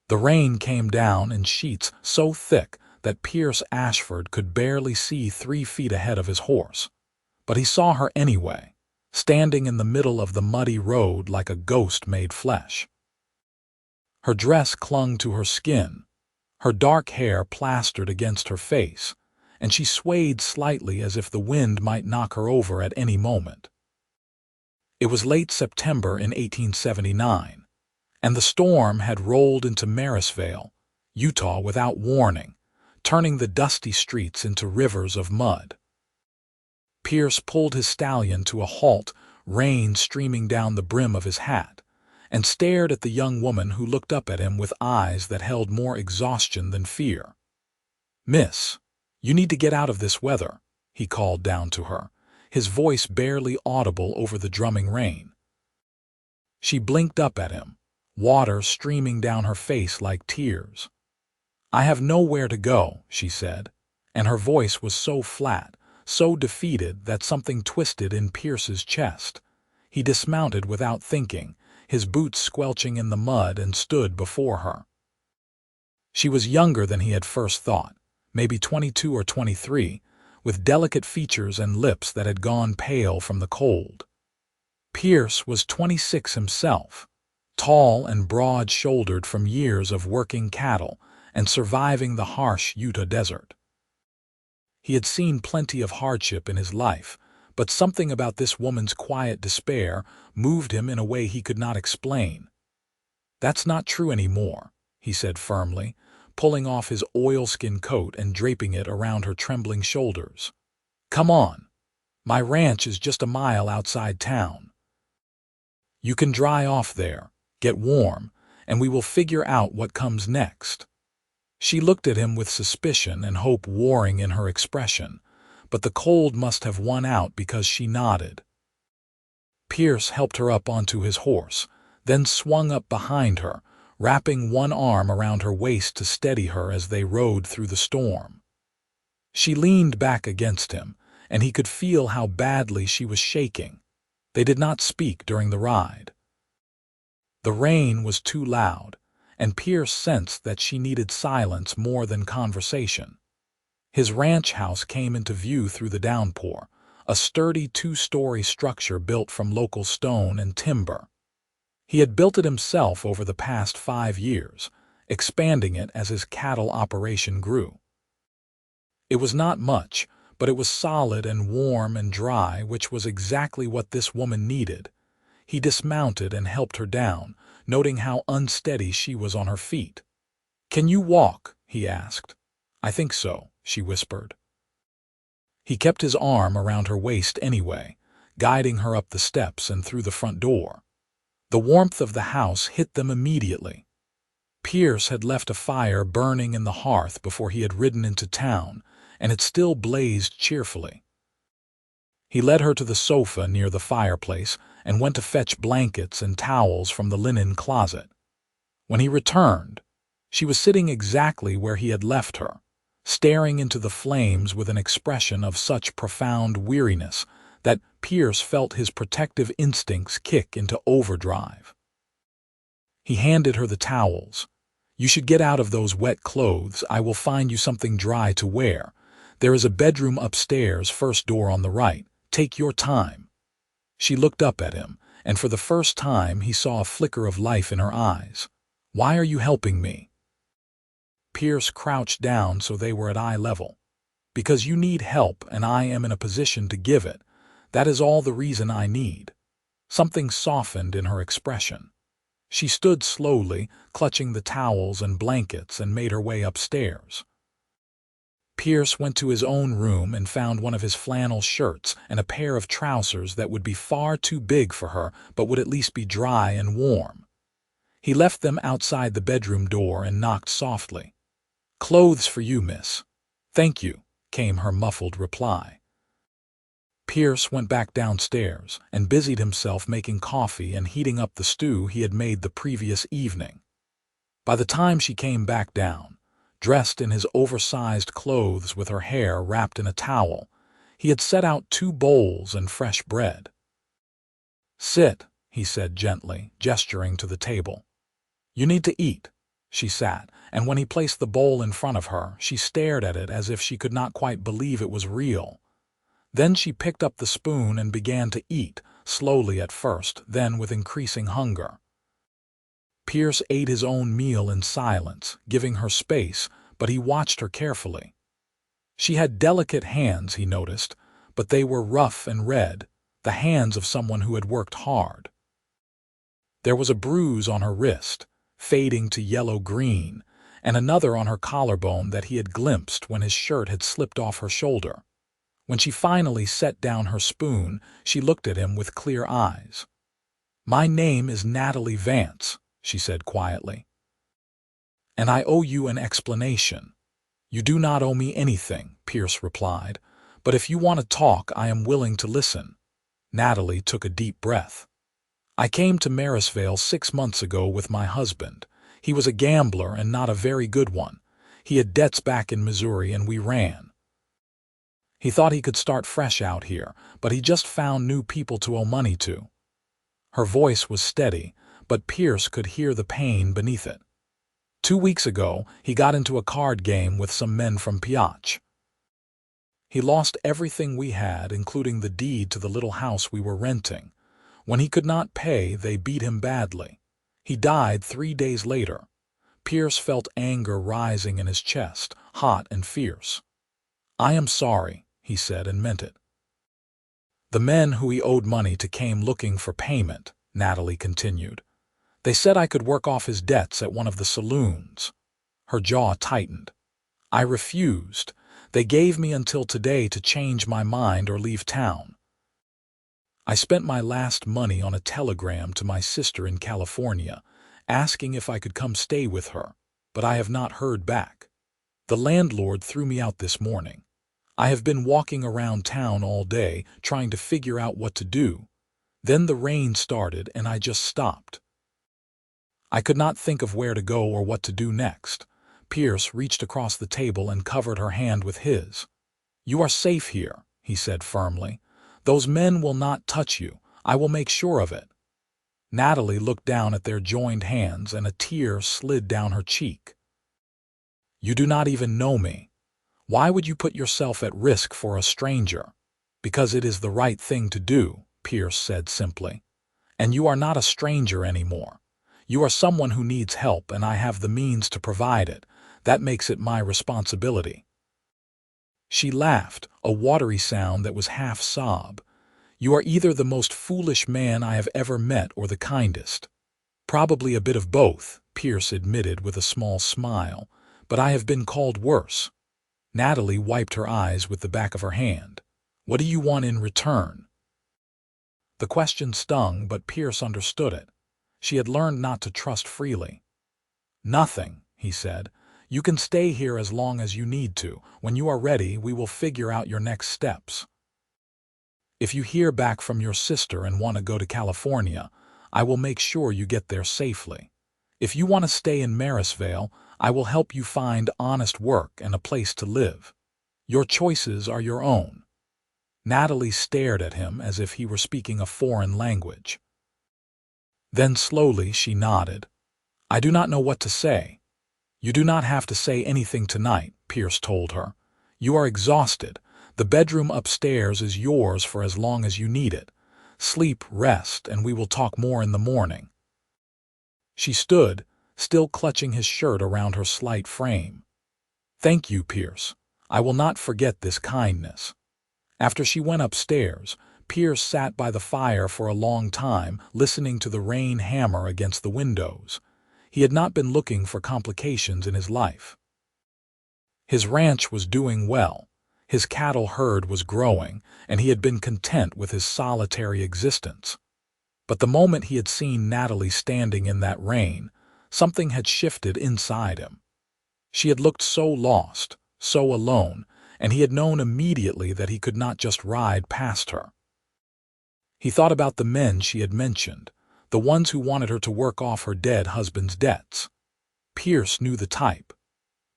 The rain came down in sheets so thick that Pierce Ashford could barely see 3 feet ahead of his horse. But he saw her anyway, standing in the middle of the muddy road like a ghost made flesh. Her dress clung to her skin, her dark hair plastered against her face, and she swayed slightly as if the wind might knock her over at any moment. It was late September in 1879, and the storm had rolled into Marysvale, Utah without warning, turning the dusty streets into rivers of mud. Pierce pulled his stallion to a halt, rain streaming down the brim of his hat, and stared at the young woman who looked up at him with eyes that held more exhaustion than fear. "Miss, you need to get out of this weather," he called down to her, his voice barely audible over the drumming rain. She blinked up at him, water streaming down her face like tears. "I have nowhere to go," she said, and her voice was so flat, so defeated that something twisted in Pierce's chest. He dismounted without thinking, his boots squelching in the mud, and stood before her. She was younger than he had first thought, maybe 22 or 23, with delicate features and lips that had gone pale from the cold. Pierce was 26 himself, tall and broad-shouldered from years of working cattle and surviving the harsh Utah desert. He had seen plenty of hardship in his life, but something about this woman's quiet despair moved him in a way he could not explain. "That's not true anymore," he said firmly, pulling off his oilskin coat and draping it around her trembling shoulders. "Come on. My ranch is just a mile outside town. You can dry off there, get warm, and we will figure out what comes next." She looked at him with suspicion and hope warring in her expression, but the cold must have won out because she nodded. Pierce helped her up onto his horse, then swung up behind her, wrapping one arm around her waist to steady her as they rode through the storm. She leaned back against him, and he could feel how badly she was shaking. They did not speak during the ride. The rain was too loud, and Pierce sensed that she needed silence more than conversation. His ranch house came into view through the downpour, a sturdy 2-story structure built from local stone and timber. He had built it himself over the past 5 years, expanding it as his cattle operation grew. It was not much, but it was solid and warm and dry, which was exactly what this woman needed. He dismounted and helped her down, noting how unsteady she was on her feet. "Can you walk?" he asked. "I think so," she whispered. He kept his arm around her waist anyway, guiding her up the steps and through the front door. The warmth of the house hit them immediately. Pierce had left a fire burning in the hearth before he had ridden into town, and it still blazed cheerfully. He led her to the sofa near the fireplace and went to fetch blankets and towels from the linen closet. When he returned, she was sitting exactly where he had left her, staring into the flames with an expression of such profound weariness that Pierce felt his protective instincts kick into overdrive. He handed her the towels. "You should get out of those wet clothes. I will find you something dry to wear. There is a bedroom upstairs, first door on the right. Take your time." She looked up at him, and for the first time he saw a flicker of life in her eyes. "Why are you helping me?" Pierce crouched down so they were at eye level. "Because you need help and I am in a position to give it. That is all the reason I need." Something softened in her expression. She stood slowly, clutching the towels and blankets, and made her way upstairs. Pierce went to his own room and found one of his flannel shirts and a pair of trousers that would be far too big for her but would at least be dry and warm. He left them outside the bedroom door and knocked softly. "Clothes for you, miss." "Thank you," came her muffled reply. Pierce went back downstairs and busied himself making coffee and heating up the stew he had made the previous evening. By the time she came back down, dressed in his oversized clothes with her hair wrapped in a towel, he had set out 2 bowls and fresh bread. "Sit," he said gently, gesturing to the table. "You need to eat. She sat, and when he placed the bowl in front of her, she stared at it as if she could not quite believe it was real. Then she picked up the spoon and began to eat, slowly at first, then with increasing hunger. Pierce ate his own meal in silence, giving her space, but he watched her carefully. She had delicate hands, he noticed, but they were rough and red, the hands of someone who had worked hard. There was a bruise on her wrist, fading to yellow-green, and another on her collarbone that he had glimpsed when his shirt had slipped off her shoulder. When she finally set down her spoon, she looked at him with clear eyes. "My name is Natalie Vance," she said quietly. "And I owe you an explanation." "You do not owe me anything," Pierce replied, "but if you want to talk, I am willing to listen." Natalie took a deep breath. "I came to Marysvale 6 months ago with my husband. He was a gambler and not a very good one. He had debts back in Missouri and we ran. He thought he could start fresh out here, but he just found new people to owe money to." Her voice was steady, but Pierce could hear the pain beneath it. "2 weeks ago, he got into a card game with some men from Piatch. He lost everything we had, including the deed to the little house we were renting. When he could not pay, they beat him badly. He died 3 days later." Pierce felt anger rising in his chest, hot and fierce. "I am sorry," he said, and meant it. "The men who he owed money to came looking for payment," Natalie continued. "They said I could work off his debts at one of the saloons." Her jaw tightened. "I refused. They gave me until today to change my mind or leave town. I spent my last money on a telegram to my sister in California, asking if I could come stay with her, but I have not heard back. The landlord threw me out this morning. I have been walking around town all day, trying to figure out what to do. Then the rain started and I just stopped. I could not think of where to go or what to do next." Pierce reached across the table and covered her hand with his. "You are safe here," he said firmly. "Those men will not touch you. I will make sure of it." Natalie looked down at their joined hands and a tear slid down her cheek. "You do not even know me. Why would you put yourself at risk for a stranger?" "Because it is the right thing to do," Pierce said simply. "And you are not a stranger anymore. You are someone who needs help, and I have the means to provide it. That makes it my responsibility." She laughed, a watery sound that was half sob. "You are either the most foolish man I have ever met or the kindest." "Probably a bit of both," Pierce admitted with a small smile, "but I have been called worse." Natalie wiped her eyes with the back of her hand. "What do you want in return?" The question stung, but Pierce understood it. She had learned not to trust freely. "Nothing," he said. "You can stay here as long as you need to. When you are ready, we will figure out your next steps. If you hear back from your sister and want to go to California, I will make sure you get there safely. If you want to stay in Marysvale, I will help you find honest work and a place to live. Your choices are your own." Natalie stared at him as if he were speaking a foreign language. Then slowly she nodded. "I do not know what to say." "You do not have to say anything tonight," Pierce told her. "You are exhausted. The bedroom upstairs is yours for as long as you need it. Sleep, rest, and we will talk more in the morning." She stood, still clutching his shirt around her slight frame. "Thank you, Pierce. I will not forget this kindness." After she went upstairs, Pierce sat by the fire for a long time, listening to the rain hammer against the windows. He had not been looking for complications in his life. His ranch was doing well. His cattle herd was growing, and he had been content with his solitary existence. But the moment he had seen Natalie standing in that rain, something had shifted inside him. She had looked so lost, so alone, and he had known immediately that he could not just ride past her. He thought about the men she had mentioned, the ones who wanted her to work off her dead husband's debts. Pierce knew the type.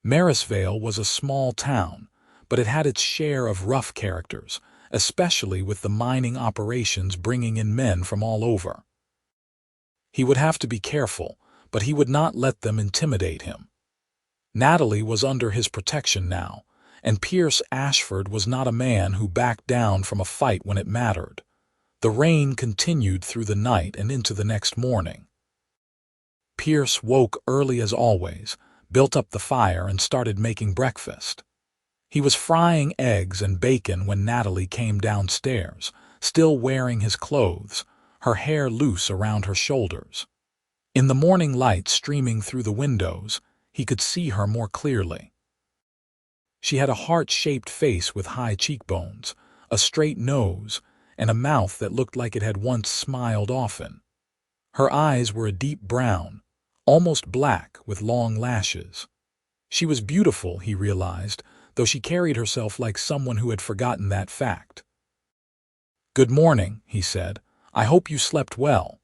Marysvale was a small town, but it had its share of rough characters, especially with the mining operations bringing in men from all over. He would have to be careful, but he would not let them intimidate him. Natalie was under his protection now, and Pierce Ashford was not a man who backed down from a fight when it mattered. The rain continued through the night and into the next morning. Pierce woke early as always, built up the fire, and started making breakfast. He was frying eggs and bacon when Natalie came downstairs, still wearing his clothes, her hair loose around her shoulders. In the morning light streaming through the windows, he could see her more clearly. She had a heart-shaped face with high cheekbones, a straight nose, and a mouth that looked like it had once smiled often. Her eyes were a deep brown, almost black, with long lashes. She was beautiful, he realized, though she carried herself like someone who had forgotten that fact. "Good morning," he said. "I hope you slept well."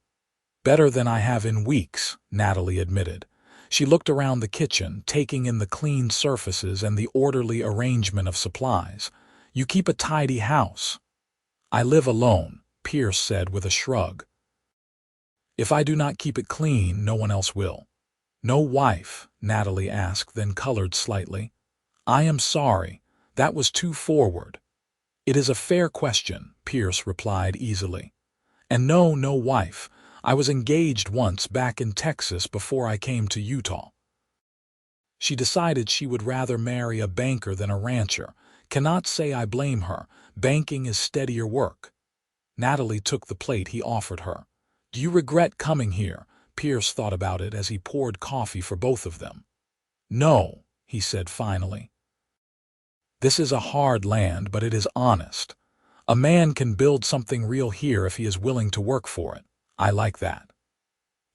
"Better than I have in weeks," Natalie admitted. She looked around the kitchen, taking in the clean surfaces and the orderly arrangement of supplies. "You keep a tidy house." "I live alone," Pierce said with a shrug. "If I do not keep it clean, no one else will." "No wife?" Natalie asked, then colored slightly. "I am sorry. That was too forward." "It is a fair question," Pierce replied easily. "And no wife. I was engaged once back in Texas before I came to Utah." She decided she would rather marry a banker than a rancher. Cannot say I blame her. Banking is steadier work. Natalie took the plate he offered her. "Do you regret coming here?" Pierce thought about it as he poured coffee for both of them. "No," he said finally. "This is a hard land, but it is honest. A man can build something real here if he is willing to work for it. I like that."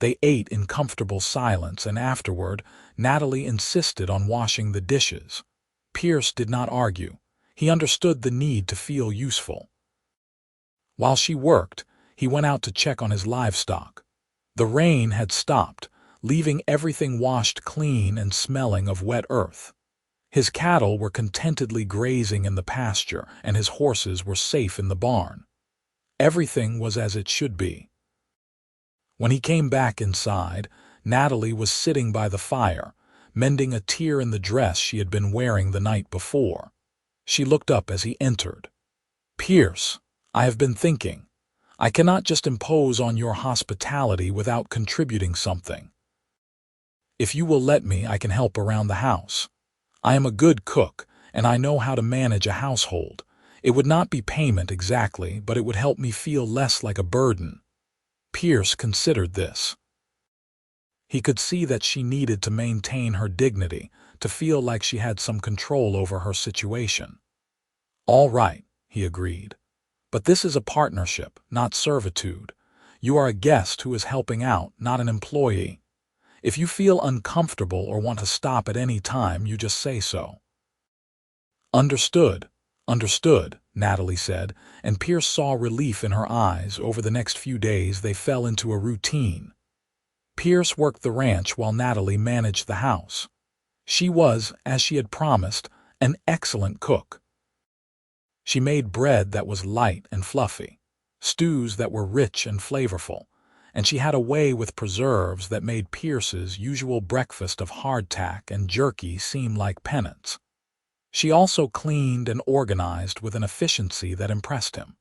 They ate in comfortable silence, and afterward, Natalie insisted on washing the dishes. Pierce did not argue. He understood the need to feel useful. While she worked, he went out to check on his livestock. The rain had stopped, leaving everything washed clean and smelling of wet earth. His cattle were contentedly grazing in the pasture, and his horses were safe in the barn. Everything was as it should be. When he came back inside, Natalie was sitting by the fire, mending a tear in the dress she had been wearing the night before. She looked up as he entered. "Pierce, I have been thinking. I cannot just impose on your hospitality without contributing something. If you will let me, I can help around the house. I am a good cook, and I know how to manage a household. It would not be payment exactly, but it would help me feel less like a burden." Pierce considered this. He could see that she needed to maintain her dignity, to feel like she had some control over her situation. "All right," he agreed. "But this is a partnership, not servitude. You are a guest who is helping out, not an employee. If you feel uncomfortable or want to stop at any time, you just say so." "Understood, understood," Natalie said, and Pierce saw relief in her eyes. Over the next few days, they fell into a routine. Pierce worked the ranch while Natalie managed the house. She was, as she had promised, an excellent cook. She made bread that was light and fluffy, stews that were rich and flavorful, and she had a way with preserves that made Pierce's usual breakfast of hardtack and jerky seem like penance. She also cleaned and organized with an efficiency that impressed him.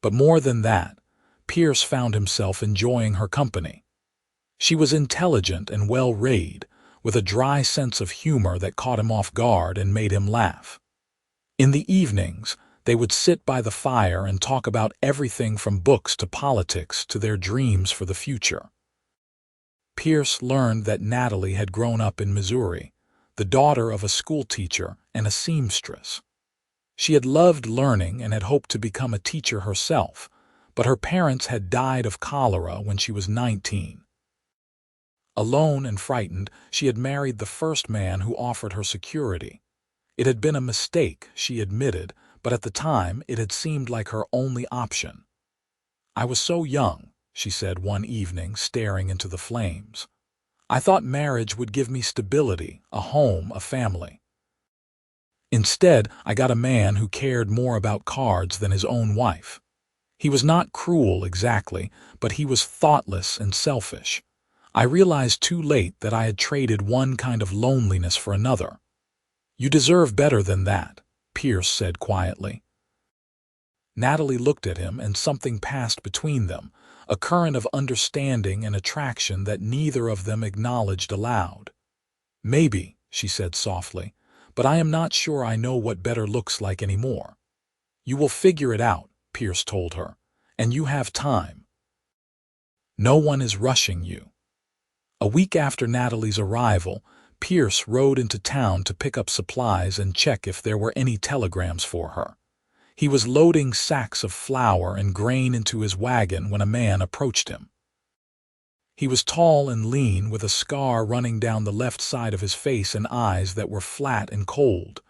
But more than that, Pierce found himself enjoying her company. She was intelligent and well-read, with a dry sense of humor that caught him off guard and made him laugh. In the evenings, they would sit by the fire and talk about everything from books to politics to their dreams for the future. Pierce learned that Natalie had grown up in Missouri, the daughter of a schoolteacher and a seamstress. She had loved learning and had hoped to become a teacher herself, but her parents had died of cholera when she was 19. Alone and frightened, she had married the first man who offered her security. It had been a mistake, she admitted, but at the time it had seemed like her only option. "I was so young," she said one evening, staring into the flames. "I thought marriage would give me stability, a home, a family. Instead, I got a man who cared more about cards than his own wife. He was not cruel exactly, but he was thoughtless and selfish. I realized too late that I had traded one kind of loneliness for another. You deserve better than that, Pierce said quietly. Natalie looked at him, and something passed between them, a current of understanding and attraction that neither of them acknowledged aloud. Maybe, she said softly, but I am not sure I know what better looks like anymore. You will figure it out, Pierce told her, and you have time. No one is rushing you. A week after Natalie's arrival, Pierce rode into town to pick up supplies and check if there were any telegrams for her. He was loading sacks of flour and grain into his wagon when a man approached him. He was tall and lean, with a scar running down the left side of his face and eyes that were flat and cold.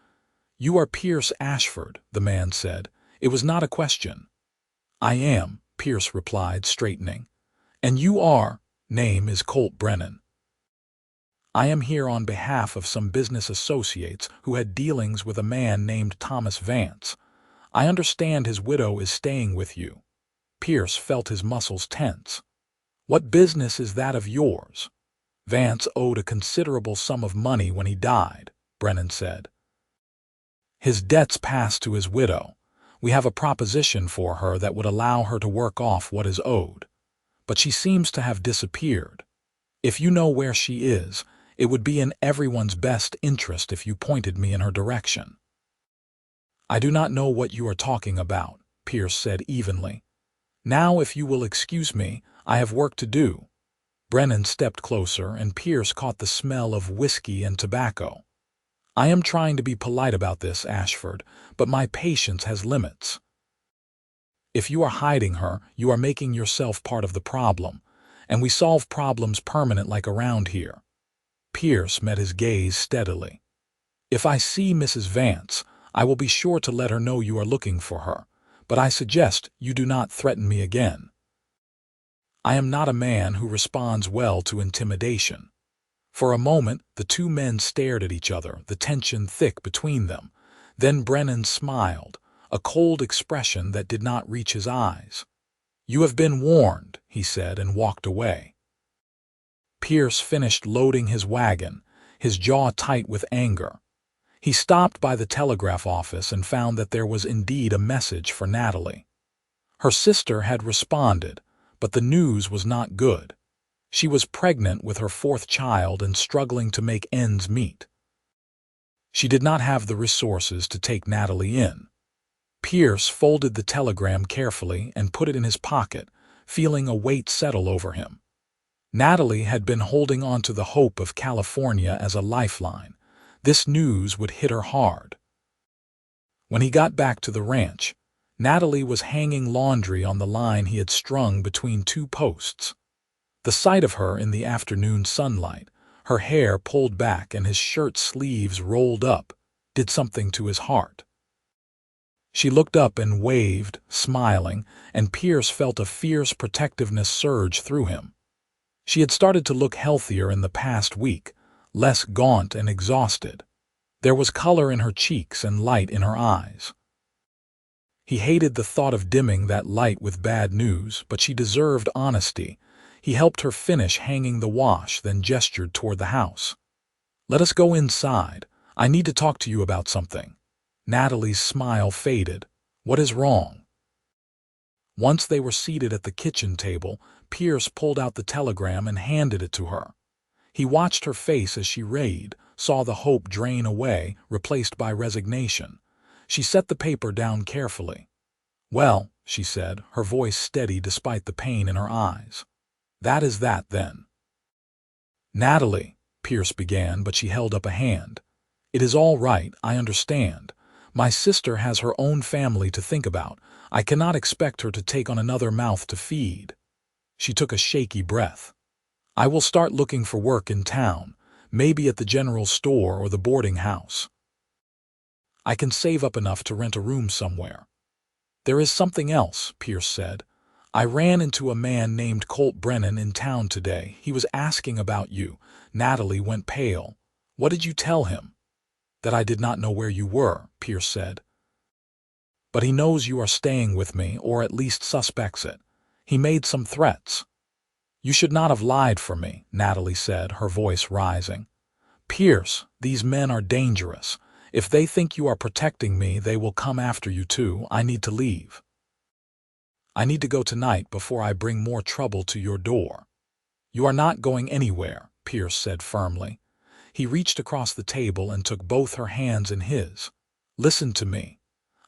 "You are Pierce Ashford," the man said. It was not a question. "I am," Pierce replied, straightening. "And you are?" "Name is Colt Brennan. I am here on behalf of some business associates who had dealings with a man named Thomas Vance. I understand his widow is staying with you." Pierce felt his muscles tense. "What business is that of yours?" "Vance owed a considerable sum of money when he died," Brennan said. "His debts passed to his widow. We have a proposition for her that would allow her to work off what is owed. But she seems to have disappeared. If you know where she is, it would be in everyone's best interest if you pointed me in her direction." "I do not know what you are talking about," Pierce said evenly. "Now, if you will excuse me, I have work to do." Brennan stepped closer, and Pierce caught the smell of whiskey and tobacco. "I am trying to be polite about this, Ashford, but my patience has limits. If you are hiding her, you are making yourself part of the problem, and we solve problems permanent like around here." Pierce met his gaze steadily. "If I see Mrs. Vance, I will be sure to let her know you are looking for her, but I suggest you do not threaten me again. I am not a man who responds well to intimidation." For a moment, the two men stared at each other, the tension thick between them. Then Brennan smiled, a cold expression that did not reach his eyes. "You have been warned," he said, and walked away. Pierce finished loading his wagon, his jaw tight with anger. He stopped by the telegraph office and found that there was indeed a message for Natalie. Her sister had responded, but the news was not good. She was pregnant with her fourth child and struggling to make ends meet. She did not have the resources to take Natalie in. Pierce folded the telegram carefully and put it in his pocket, feeling a weight settle over him. Natalie had been holding on to the hope of California as a lifeline. This news would hit her hard. When he got back to the ranch, Natalie was hanging laundry on the line he had strung between two posts. The sight of her in the afternoon sunlight, her hair pulled back and his shirt sleeves rolled up, did something to his heart. She looked up and waved, smiling, and Pierce felt a fierce protectiveness surge through him. She had started to look healthier in the past week, less gaunt and exhausted. There was color in her cheeks and light in her eyes. He hated the thought of dimming that light with bad news, but she deserved honesty. He helped her finish hanging the wash, then gestured toward the house. "Let us go inside. I need to talk to you about something." Natalie's smile faded. "What is wrong?" Once they were seated at the kitchen table, Pierce pulled out the telegram and handed it to her. He watched her face as she read, saw the hope drain away, replaced by resignation. She set the paper down carefully. "Well," she said, her voice steady despite the pain in her eyes. "That is that, then." "Natalie," Pierce began, but she held up a hand. "It is all right, I understand. My sister has her own family to think about. I cannot expect her to take on another mouth to feed." She took a shaky breath. "I will start looking for work in town, maybe at the general store or the boarding house. I can save up enough to rent a room somewhere." "There is something else," Pierce said. "I ran into a man named Colt Brennan in town today. He was asking about you." Natalie went pale. "What did you tell him?" "That I did not know where you were," Pierce said. "But he knows you are staying with me, or at least suspects it. He made some threats." You should not have lied for me, Natalie said, her voice rising. Pierce, these men are dangerous. If they think you are protecting me, they will come after you too. I need to leave. I need to go tonight before I bring more trouble to your door. You are not going anywhere, Pierce said firmly. He reached across the table and took both her hands in his. Listen to me.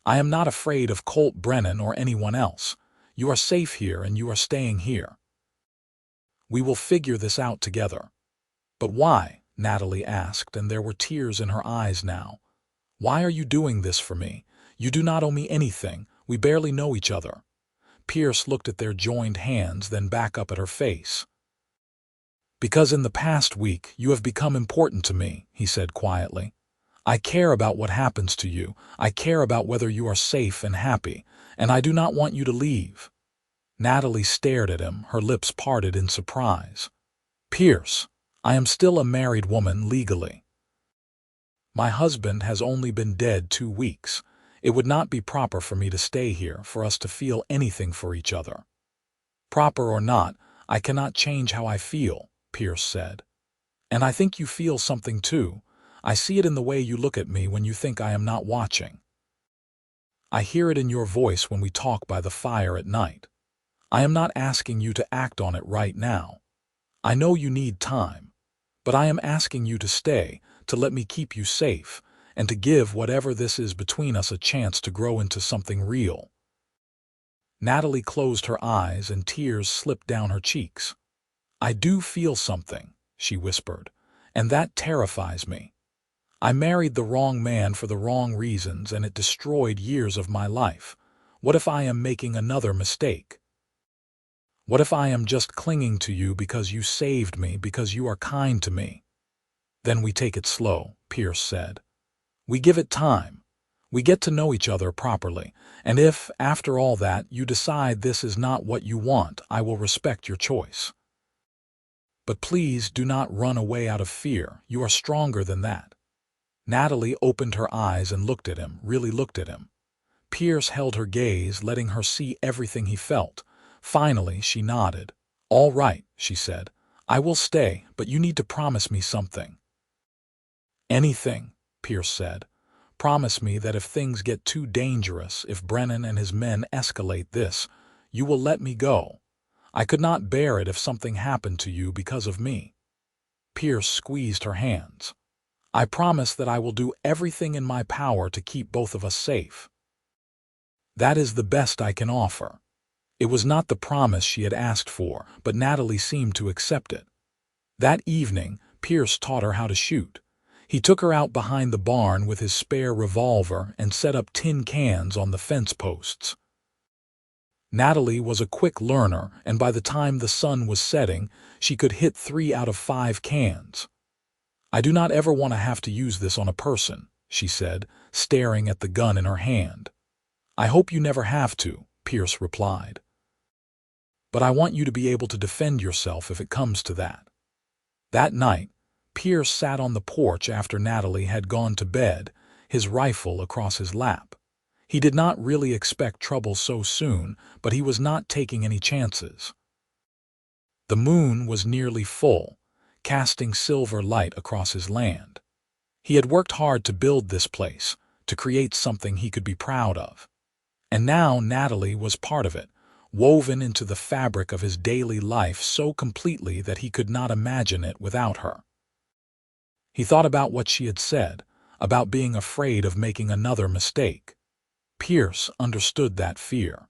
I am not afraid of Colt Brennan or anyone else. You are safe here and you are staying here. We will figure this out together. But why? Natalie asked, and there were tears in her eyes now. Why are you doing this for me? You do not owe me anything. We barely know each other. Pierce looked at their joined hands, then back up at her face. Because in the past week you have become important to me, he said quietly. I care about what happens to you. I care about whether you are safe and happy, and I do not want you to leave. Natalie stared at him, her lips parted in surprise. Pierce, I am still a married woman legally. My husband has only been dead 2 weeks. It would not be proper for me to stay here, for us to feel anything for each other. Proper or not, I cannot change how I feel, Pierce said. And I think you feel something too. I see it in the way you look at me when you think I am not watching. I hear it in your voice when we talk by the fire at night. I am not asking you to act on it right now. I know you need time, but I am asking you to stay, to let me keep you safe, and to give whatever this is between us a chance to grow into something real. Natalie closed her eyes and tears slipped down her cheeks. I do feel something, she whispered, and that terrifies me. I married the wrong man for the wrong reasons, and it destroyed years of my life. What if I am making another mistake? What if I am just clinging to you because you saved me, because you are kind to me? Then we take it slow, Pierce said. We give it time. We get to know each other properly, and if, after all that, you decide this is not what you want, I will respect your choice. But please do not run away out of fear. You are stronger than that. Natalie opened her eyes and looked at him, really looked at him. Pierce held her gaze, letting her see everything he felt. Finally, she nodded. All right, she said. I will stay, but you need to promise me something. Anything, Pierce said. Promise me that if things get too dangerous, if Brennan and his men escalate this, you will let me go. I could not bear it if something happened to you because of me. Pierce squeezed her hands. I promise that I will do everything in my power to keep both of us safe. That is the best I can offer. It was not the promise she had asked for, but Natalie seemed to accept it. That evening, Pierce taught her how to shoot. He took her out behind the barn with his spare revolver and set up tin cans on the fence posts. Natalie was a quick learner, and by the time the sun was setting, she could hit 3 out of 5 cans. I do not ever want to have to use this on a person, she said, staring at the gun in her hand. I hope you never have to, Pierce replied. But I want you to be able to defend yourself if it comes to that. That night, Pierce sat on the porch after Natalie had gone to bed, his rifle across his lap. He did not really expect trouble so soon, but he was not taking any chances. The moon was nearly full, casting silver light across his land. He had worked hard to build this place, to create something he could be proud of. And now Natalie was part of it, woven into the fabric of his daily life so completely that he could not imagine it without her. He thought about what she had said, about being afraid of making another mistake. Pierce understood that fear.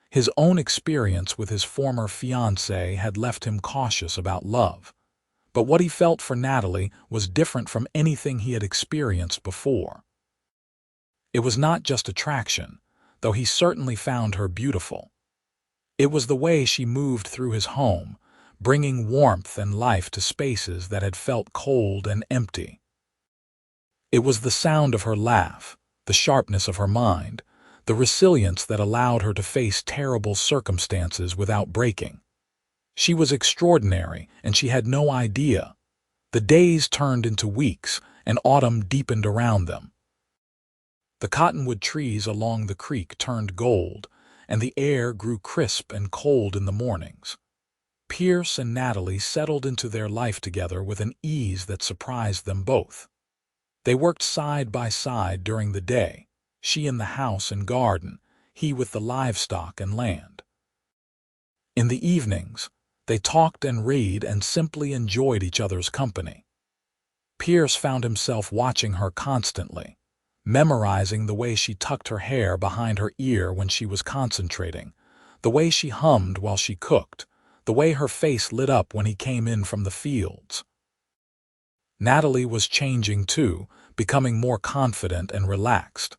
His own experience with his former fiancée had left him cautious about love. But what he felt for Natalie was different from anything he had experienced before. It was not just attraction, though he certainly found her beautiful. It was the way she moved through his home, bringing warmth and life to spaces that had felt cold and empty. It was the sound of her laugh, the sharpness of her mind, the resilience that allowed her to face terrible circumstances without breaking. She was extraordinary, and she had no idea. The days turned into weeks, and autumn deepened around them. The cottonwood trees along the creek turned gold, and the air grew crisp and cold in the mornings. Pierce and Natalie settled into their life together with an ease that surprised them both. They worked side by side during the day, she in the house and garden, he with the livestock and land. In the evenings, they talked and read and simply enjoyed each other's company. Pierce found himself watching her constantly, memorizing the way she tucked her hair behind her ear when she was concentrating, the way she hummed while she cooked, the way her face lit up when he came in from the fields. Natalie was changing too, becoming more confident and relaxed.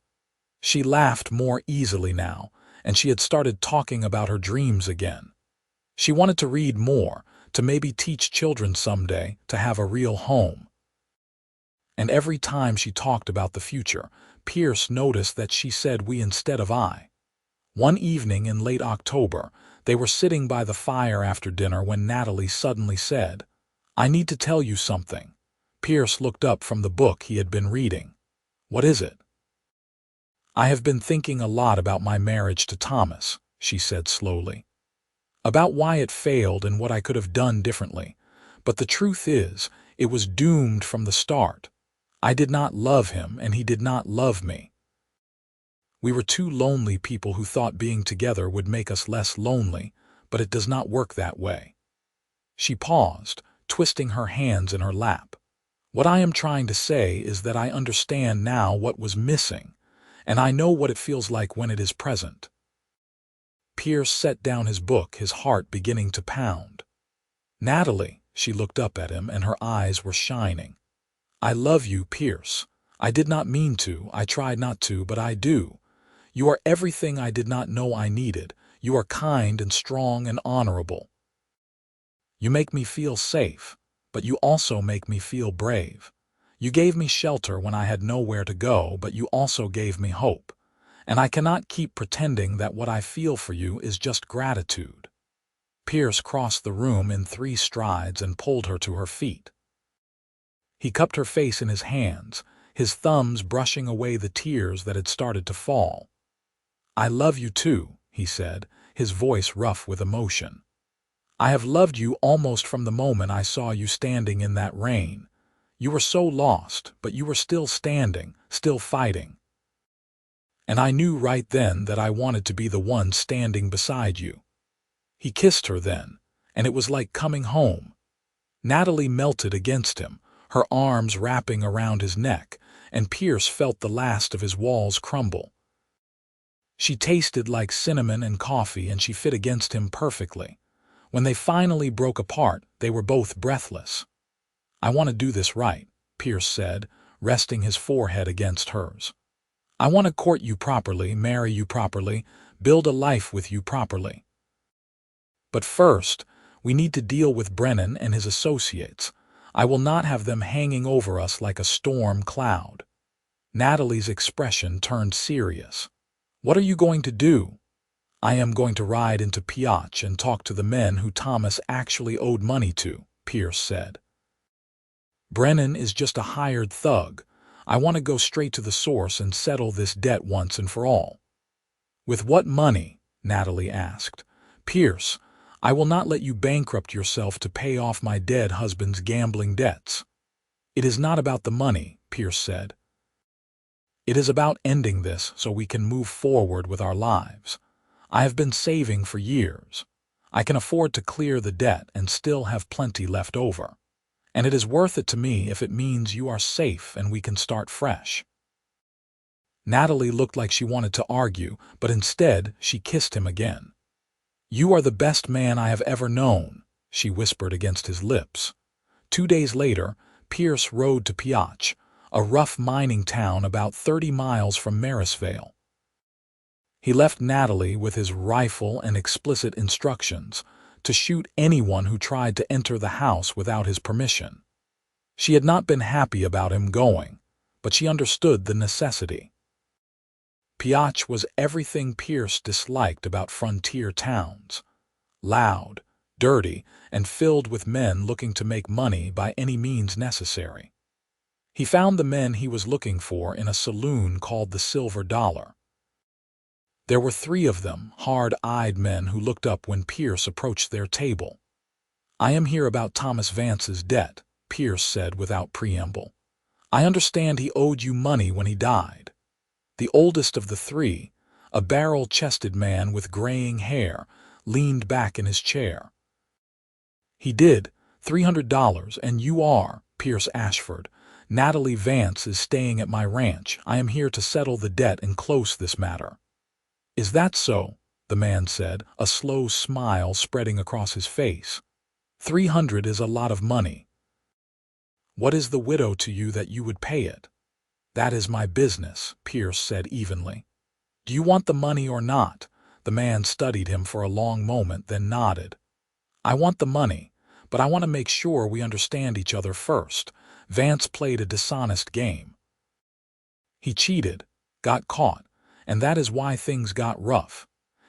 She laughed more easily now, and she had started talking about her dreams again. She wanted to read more, to maybe teach children someday, to have a real home. And every time she talked about the future, Pierce noticed that she said we instead of I. One evening in late October, they were sitting by the fire after dinner when Natalie suddenly said, "I need to tell you something." Pierce looked up from the book he had been reading. "What is it?" "I have been thinking a lot about my marriage to Thomas," she said slowly. "About why it failed and what I could have done differently. But the truth is, it was doomed from the start. I did not love him and he did not love me. We were two lonely people who thought being together would make us less lonely, but it does not work that way." She paused, twisting her hands in her lap. "What I am trying to say is that I understand now what was missing, and I know what it feels like when it is present." Pierce set down his book, his heart beginning to pound. "Natalie," she looked up at him and her eyes were shining. "I love you, Pierce. I did not mean to, I tried not to, but I do. You are everything I did not know I needed. You are kind and strong and honorable. You make me feel safe, but you also make me feel brave. You gave me shelter when I had nowhere to go, but you also gave me hope. And I cannot keep pretending that what I feel for you is just gratitude." Pierce crossed the room in 3 strides and pulled her to her feet. He cupped her face in his hands, his thumbs brushing away the tears that had started to fall. "I love you too," he said, his voice rough with emotion. "I have loved you almost from the moment I saw you standing in that rain. You were so lost, but you were still standing, still fighting. And I knew right then that I wanted to be the one standing beside you." He kissed her then, and it was like coming home. Natalie melted against him, her arms wrapping around his neck, and Pierce felt the last of his walls crumble. She tasted like cinnamon and coffee, and she fit against him perfectly. When they finally broke apart, they were both breathless. "I want to do this right," Pierce said, resting his forehead against hers. "I want to court you properly, marry you properly, build a life with you properly. But first, we need to deal with Brennan and his associates. I will not have them hanging over us like a storm cloud." Natalie's expression turned serious. "What are you going to do?" "I am going to ride into Piotch and talk to the men who Thomas actually owed money to," Pierce said. "Brennan is just a hired thug. I want to go straight to the source and settle this debt once and for all." "With what money?" Natalie asked. "Pierce, I will not let you bankrupt yourself to pay off my dead husband's gambling debts." "It is not about the money," Pierce said. "It is about ending this so we can move forward with our lives. I have been saving for years. I can afford to clear the debt and still have plenty left over. And it is worth it to me if it means you are safe and we can start fresh." Natalie looked like she wanted to argue, but instead she kissed him again. "You are the best man I have ever known," she whispered against his lips. 2 days later, Pierce rode to Piotch, a rough mining town about 30 miles from Marysvale. He left Natalie with his rifle and explicit instructions to shoot anyone who tried to enter the house without his permission. She had not been happy about him going, but she understood the necessity. Piotch was everything Pierce disliked about frontier towns: loud, dirty, and filled with men looking to make money by any means necessary. He found the men he was looking for in a saloon called the Silver Dollar. There were 3 of them, hard-eyed men who looked up when Pierce approached their table. I am here about Thomas Vance's debt, Pierce said without preamble. I understand he owed you money when he died. The oldest of the three, a barrel-chested man with graying hair, leaned back in his chair. He did, $300, and you are, Pierce Ashford. Natalie Vance is staying at my ranch. I am here to settle the debt and close this matter. Is that so? The man said, a slow smile spreading across his face. 300 is a lot of money. What is the widow to you that you would pay it? That is my business, Pierce said evenly. Do you want the money or not? The man studied him for a long moment, then nodded. I want the money, but I want to make sure we understand each other first. Vance played a dishonest game. He cheated, got caught, and that is why things got rough.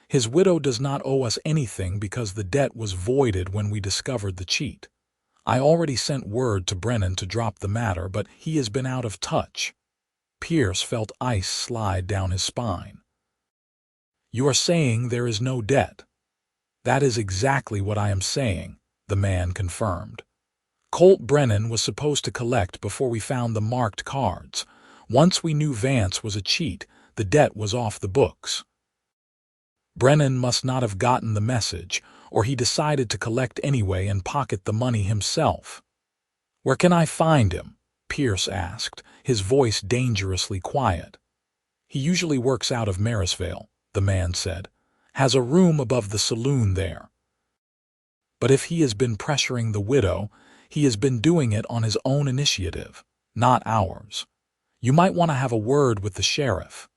His widow does not owe us anything because the debt was voided when we discovered the cheat. I already sent word to Brennan to drop the matter, but he has been out of touch. Pierce felt ice slide down his spine. You are saying there is no debt? That is exactly what I am saying, the man confirmed. Colt Brennan was supposed to collect before we found the marked cards. Once we knew Vance was a cheat, the debt was off the books. Brennan must not have gotten the message, or he decided to collect anyway and pocket the money himself. Where can I find him? Pierce asked, his voice dangerously quiet. He usually works out of Marysvale, the man said. Has a room above the saloon there. But if he has been pressuring the widow, he has been doing it on his own initiative, not ours. You might want to have a word with the sheriff.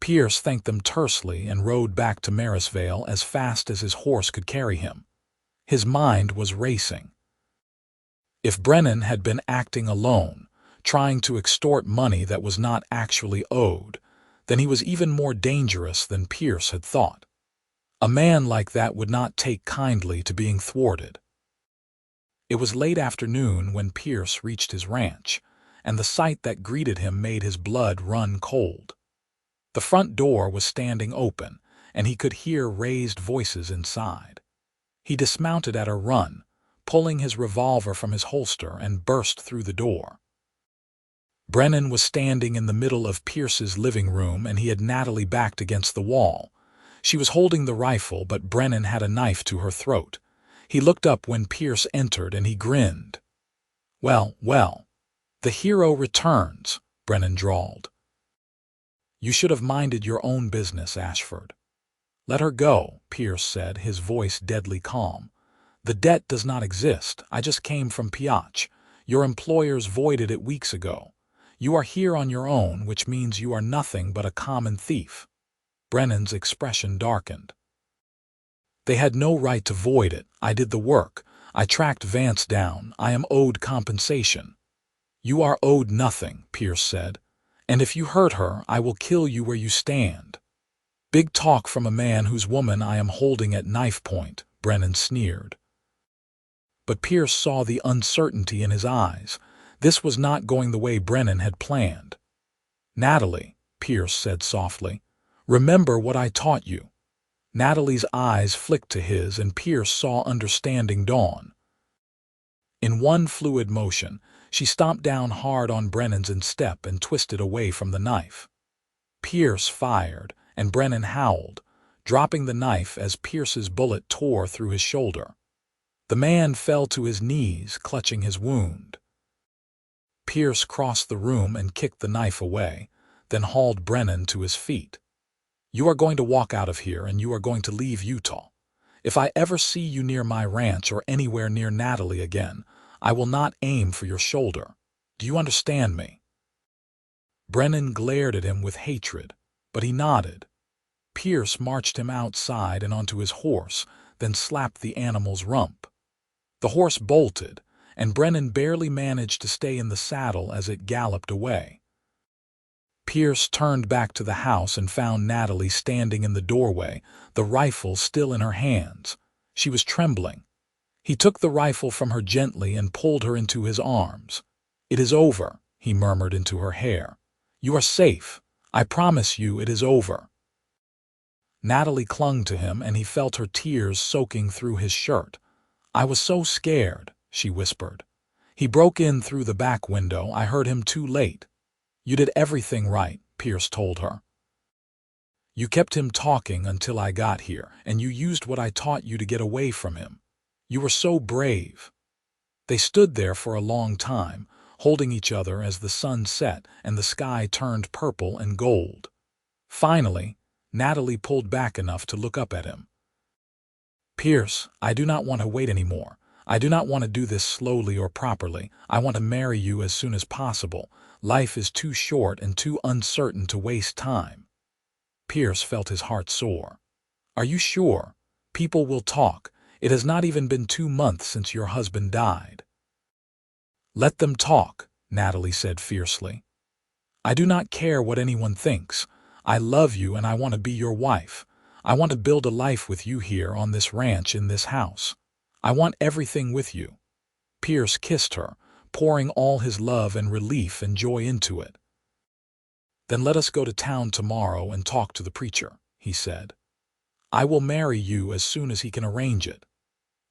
Pierce thanked them tersely and rode back to Marysvale as fast as his horse could carry him. His mind was racing. If Brennan had been acting alone, trying to extort money that was not actually owed, then he was even more dangerous than Pierce had thought. A man like that would not take kindly to being thwarted. It was late afternoon when Pierce reached his ranch, and the sight that greeted him made his blood run cold. The front door was standing open, and he could hear raised voices inside. He dismounted at a run, pulling his revolver from his holster, and burst through the door. Brennan was standing in the middle of Pierce's living room, and he had Natalie backed against the wall. She was holding the rifle, but Brennan had a knife to her throat. He looked up when Pierce entered, and he grinned. Well, the hero returns, Brennan drawled. You should have minded your own business, Ashford. Let her go, Pierce said, his voice deadly calm. The debt does not exist. I just came from Piotch. Your employers voided it weeks ago. You are here on your own, which means you are nothing but a common thief. Brennan's expression darkened. They had no right to void it. I did the work. I tracked Vance down. I am owed compensation. You are owed nothing, Pierce said. And if you hurt her, I will kill you where you stand. Big talk from a man whose woman I am holding at knife point, Brennan sneered. But Pierce saw the uncertainty in his eyes. This was not going the way Brennan had planned. Natalie, Pierce said softly, remember what I taught you. Natalie's eyes flicked to his, and Pierce saw understanding dawn. In one fluid motion, she stomped down hard on Brennan's instep and twisted away from the knife. Pierce fired, and Brennan howled, dropping the knife as Pierce's bullet tore through his shoulder. The man fell to his knees, clutching his wound. Pierce crossed the room and kicked the knife away, then hauled Brennan to his feet. You are going to walk out of here, and you are going to leave Utah. If I ever see you near my ranch or anywhere near Natalie again, I will not aim for your shoulder. Do you understand me? Brennan glared at him with hatred, but he nodded. Pierce marched him outside and onto his horse, then slapped the animal's rump. The horse bolted, and Brennan barely managed to stay in the saddle as it galloped away. Pierce turned back to the house and found Natalie standing in the doorway, the rifle still in her hands. She was trembling. He took the rifle from her gently and pulled her into his arms. It is over, he murmured into her hair. You are safe. I promise you it is over. Natalie clung to him, and he felt her tears soaking through his shirt. "I was so scared," she whispered. "He broke in through the back window. I heard him too late." "You did everything right," Pierce told her. "You kept him talking until I got here, and you used what I taught you to get away from him. You were so brave." They stood there for a long time, holding each other as the sun set and the sky turned purple and gold. Finally, Natalie pulled back enough to look up at him. "Pierce, I do not want to wait anymore. I do not want to do this slowly or properly. I want to marry you as soon as possible. Life is too short and too uncertain to waste time." Pierce felt his heart soar. "Are you sure? People will talk. It has not even been 2 months since your husband died." "Let them talk," Natalie said fiercely. "I do not care what anyone thinks. I love you and I want to be your wife. I want to build a life with you here on this ranch in this house. I want everything with you." Pierce kissed her, pouring all his love and relief and joy into it. "Then let us go to town tomorrow and talk to the preacher," he said. "I will marry you as soon as he can arrange it."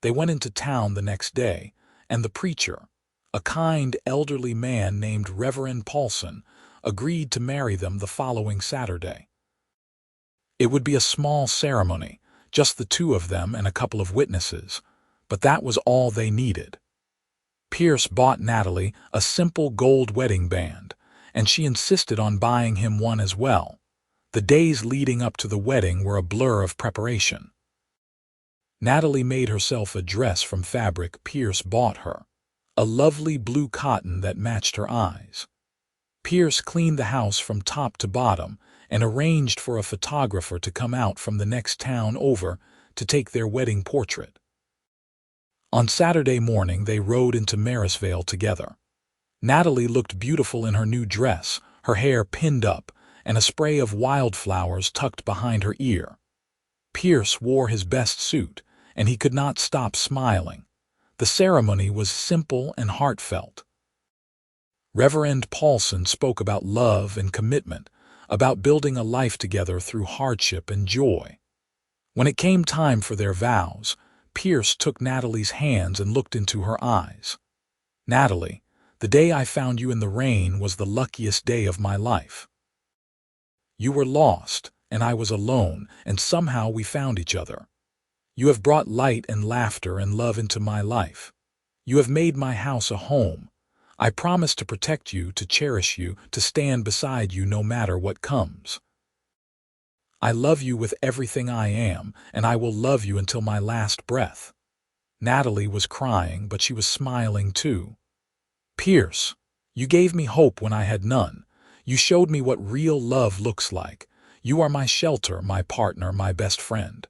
They went into town the next day, and the preacher, a kind elderly man named Reverend Paulson, agreed to marry them the following Saturday. It would be a small ceremony, just the two of them and a couple of witnesses, but that was all they needed. Pierce bought Natalie a simple gold wedding band, and she insisted on buying him one as well. The days leading up to the wedding were a blur of preparation. Natalie made herself a dress from fabric Pierce bought her, a lovely blue cotton that matched her eyes. Pierce cleaned the house from top to bottom and arranged for a photographer to come out from the next town over to take their wedding portrait. On Saturday morning they rode into Marysvale together. Natalie looked beautiful in her new dress, her hair pinned up, and a spray of wildflowers tucked behind her ear. Pierce wore his best suit, and he could not stop smiling. The ceremony was simple and heartfelt. Reverend Paulson spoke about love and commitment, about building a life together through hardship and joy. When it came time for their vows, Pierce took Natalie's hands and looked into her eyes. "Natalie, the day I found you in the rain was the luckiest day of my life. You were lost, and I was alone, and somehow we found each other. You have brought light and laughter and love into my life. You have made my house a home. I promise to protect you, to cherish you, to stand beside you no matter what comes. I love you with everything I am, and I will love you until my last breath." Natalie was crying, but she was smiling too. "Pierce, you gave me hope when I had none. You showed me what real love looks like. You are my shelter, my partner, my best friend.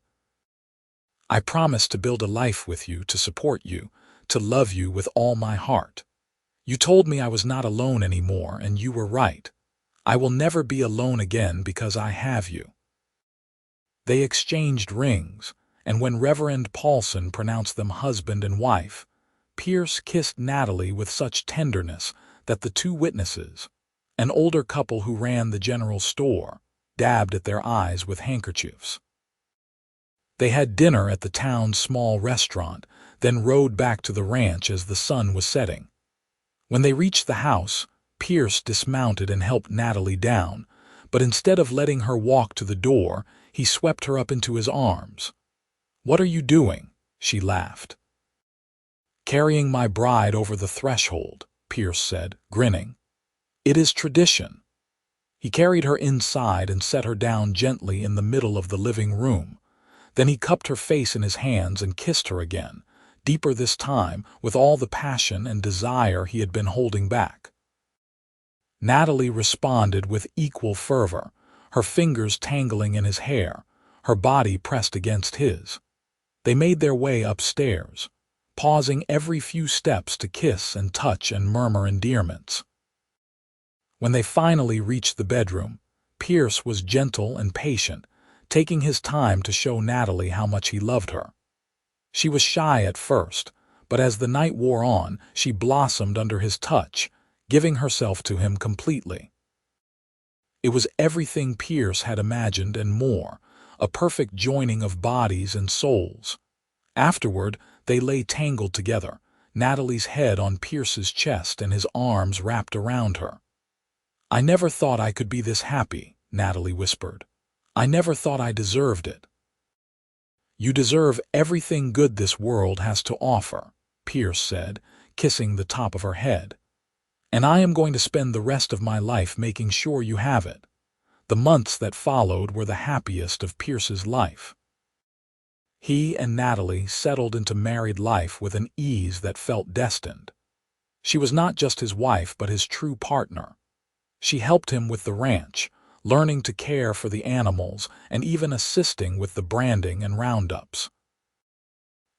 I promise to build a life with you, to support you, to love you with all my heart. You told me I was not alone anymore, and you were right. I will never be alone again because I have you." They exchanged rings, and when Reverend Paulson pronounced them husband and wife, Pierce kissed Natalie with such tenderness that the two witnesses, an older couple who ran the general store, dabbed at their eyes with handkerchiefs. They had dinner at the town's small restaurant, then rode back to the ranch as the sun was setting. When they reached the house, Pierce dismounted and helped Natalie down, but instead of letting her walk to the door, he swept her up into his arms. "What are you doing?" she laughed. "Carrying my bride over the threshold," Pierce said, grinning. "It is tradition." He carried her inside and set her down gently in the middle of the living room. Then he cupped her face in his hands and kissed her again, deeper this time, with all the passion and desire he had been holding back. Natalie responded with equal fervor, her fingers tangling in his hair, her body pressed against his. They made their way upstairs, pausing every few steps to kiss and touch and murmur endearments. When they finally reached the bedroom, Pierce was gentle and patient, taking his time to show Natalie how much he loved her. She was shy at first, but as the night wore on, she blossomed under his touch, giving herself to him completely. It was everything Pierce had imagined and more, a perfect joining of bodies and souls. Afterward, They lay tangled together, Natalie's head on Pierce's chest and his arms wrapped around her. "I never thought I could be this happy," Natalie whispered. "I never thought I deserved it." "You deserve everything good this world has to offer," Pierce said, kissing the top of her head. "And I am going to spend the rest of my life making sure you have it." The months that followed were the happiest of Pierce's life. He and Natalie settled into married life with an ease that felt destined. She was not just his wife but his true partner. She helped him with the ranch, learning to care for the animals and even assisting with the branding and roundups.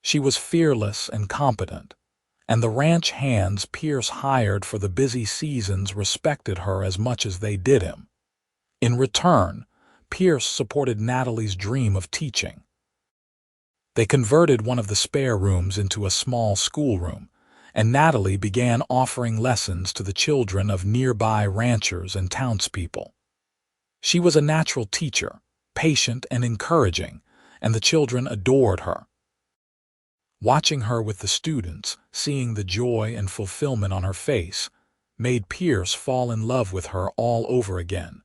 She was fearless and competent, and the ranch hands Pierce hired for the busy seasons respected her as much as they did him. In return, Pierce supported Natalie's dream of teaching. They converted one of the spare rooms into a small schoolroom, and Natalie began offering lessons to the children of nearby ranchers and townspeople. She was a natural teacher, patient and encouraging, and the children adored her. Watching her with the students, seeing the joy and fulfillment on her face, made Pierce fall in love with her all over again.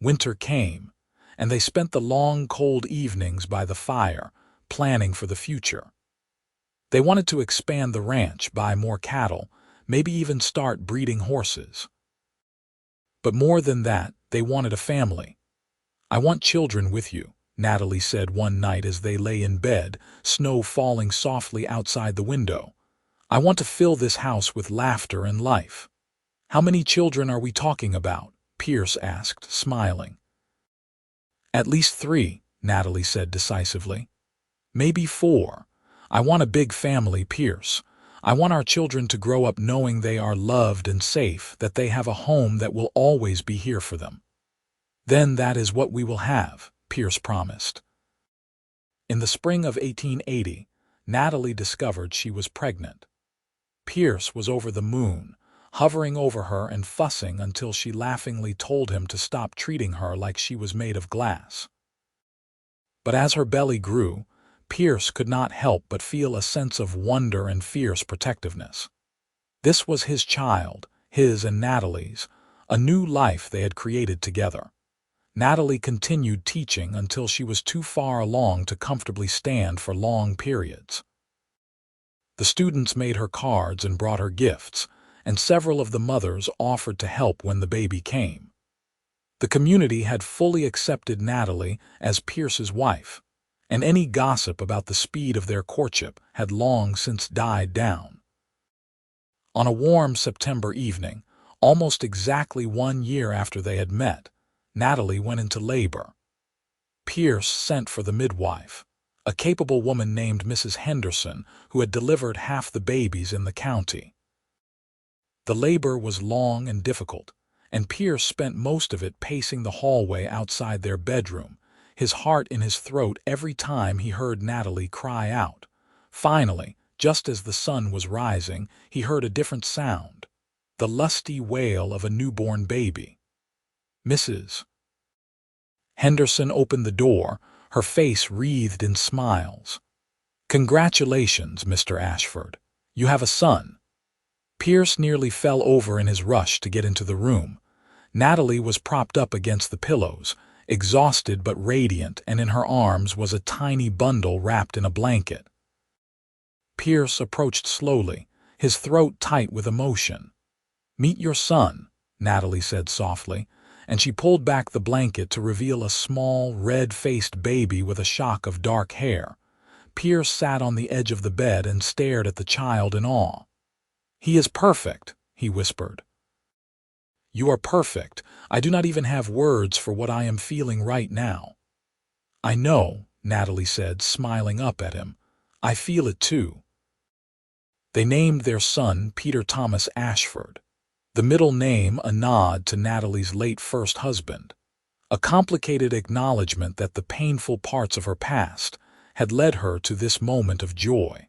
Winter came, and they spent the long, cold evenings by the fire, planning for the future. They wanted to expand the ranch, buy more cattle, maybe even start breeding horses. But more than that, they wanted a family. "I want children with you," Natalie said one night as they lay in bed, snow falling softly outside the window. "I want to fill this house with laughter and life." "How many children are we talking about?" Pierce asked, smiling. "At least 3, Natalie said decisively. "Maybe 4. I want a big family, Pierce. I want our children to grow up knowing they are loved and safe, that they have a home that will always be here for them." "Then that is what we will have," Pierce promised. In the spring of 1880, Natalie discovered she was pregnant. Pierce was over the moon, hovering over her and fussing until she laughingly told him to stop treating her like she was made of glass. But as her belly grew, Pierce could not help but feel a sense of wonder and fierce protectiveness. This was his child, his and Natalie's, a new life they had created together. Natalie continued teaching until she was too far along to comfortably stand for long periods. The students made her cards and brought her gifts, and several of the mothers offered to help when the baby came. The community had fully accepted Natalie as Pierce's wife, and any gossip about the speed of their courtship had long since died down. On a warm September evening, almost exactly 1 year after they had met, Natalie went into labor. Pierce sent for the midwife, a capable woman named Mrs. Henderson who had delivered half the babies in the county. The labor was long and difficult, and Pierce spent most of it pacing the hallway outside their bedroom, his heart in his throat every time he heard Natalie cry out. Finally, just as the sun was rising, he heard a different sound, the lusty wail of a newborn baby. Mrs. Henderson opened the door, her face wreathed in smiles. "Congratulations, Mr. Ashford. You have a son." Pierce nearly fell over in his rush to get into the room. Natalie was propped up against the pillows, exhausted but radiant, and in her arms was a tiny bundle wrapped in a blanket. Pierce approached slowly, his throat tight with emotion. "Meet your son," Natalie said softly, and she pulled back the blanket to reveal a small, red-faced baby with a shock of dark hair. Pierce sat on the edge of the bed and stared at the child in awe. "He is perfect," he whispered. "You are perfect. I do not even have words for what I am feeling right now." "I know," Natalie said, smiling up at him. "I feel it too." They named their son Peter Thomas Ashford, the middle name a nod to Natalie's late first husband, a complicated acknowledgement that the painful parts of her past had led her to this moment of joy.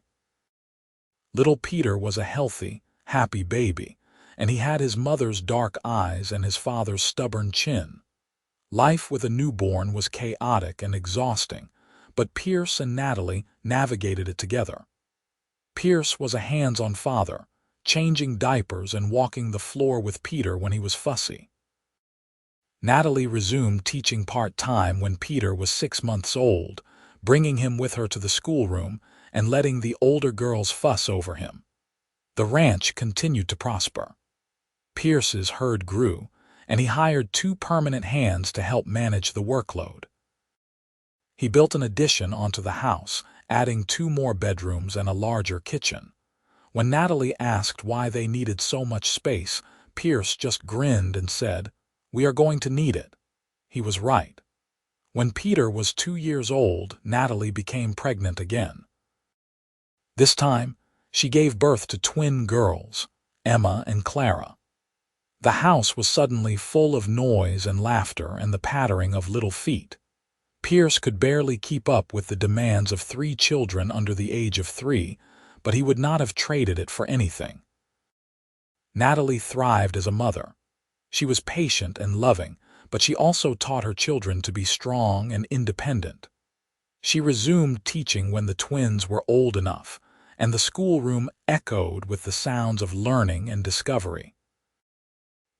Little Peter was a healthy, happy baby, and he had his mother's dark eyes and his father's stubborn chin. Life with a newborn was chaotic and exhausting, but Pierce and Natalie navigated it together. Pierce was a hands-on father, changing diapers and walking the floor with Peter when he was fussy. Natalie resumed teaching part-time when Peter was 6 months old, bringing him with her to the schoolroom and letting the older girls fuss over him. The ranch continued to prosper. Pierce's herd grew, and he hired 2 permanent hands to help manage the workload. He built an addition onto the house, adding 2 more bedrooms and a larger kitchen. When Natalie asked why they needed so much space, Pierce just grinned and said, "We are going to need it." He was right. When Peter was 2 years old, Natalie became pregnant again. This time, she gave birth to twin girls, Emma and Clara. The house was suddenly full of noise and laughter and the pattering of little feet. Pierce could barely keep up with the demands of 3 children under the age of 3, but he would not have traded it for anything. Natalie thrived as a mother. She was patient and loving, but she also taught her children to be strong and independent. She resumed teaching when the twins were old enough, and the schoolroom echoed with the sounds of learning and discovery.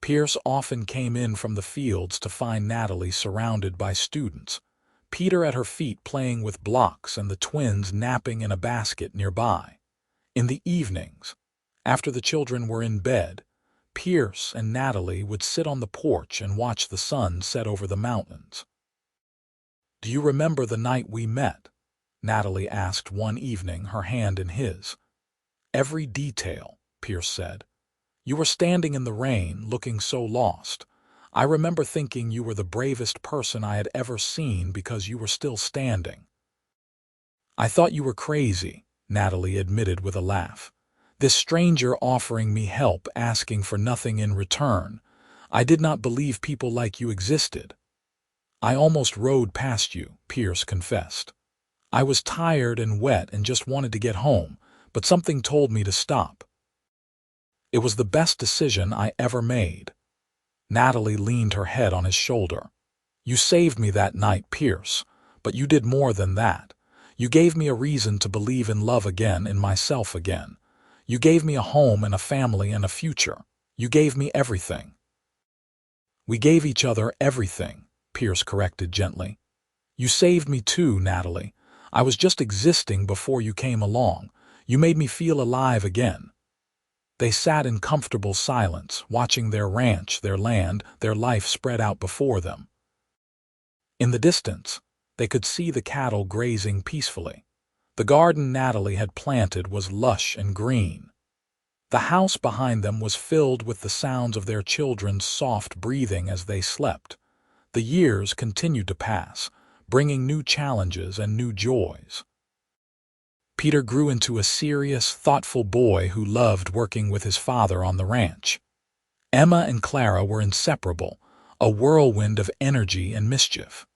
Pierce often came in from the fields to find Natalie surrounded by students, Peter at her feet playing with blocks and the twins napping in a basket nearby. In the evenings, after the children were in bed, Pierce and Natalie would sit on the porch and watch the sun set over the mountains. "Do you remember the night we met?" Natalie asked one evening, her hand in his. "Every detail," Pierce said. "You were standing in the rain, looking so lost. I remember thinking you were the bravest person I had ever seen because you were still standing." "I thought you were crazy," Natalie admitted with a laugh. "This stranger offering me help, asking for nothing in return. I did not believe people like you existed." "I almost rode past you," Pierce confessed. "I was tired and wet and just wanted to get home, but something told me to stop." "It was the best decision I ever made." Natalie leaned her head on his shoulder. "You saved me that night, Pierce, but you did more than that. You gave me a reason to believe in love again, in myself again. You gave me a home and a family and a future. You gave me everything." "We gave each other everything," Pierce corrected gently. "You saved me too, Natalie. I was just existing before you came along. You made me feel alive again." They sat in comfortable silence, watching their ranch, their land, their life spread out before them. In the distance, they could see the cattle grazing peacefully. The garden Natalie had planted was lush and green. The house behind them was filled with the sounds of their children's soft breathing as they slept. The years continued to pass, bringing new challenges and new joys. Peter grew into a serious, thoughtful boy who loved working with his father on the ranch. Emma and Clara were inseparable, a whirlwind of energy and mischief.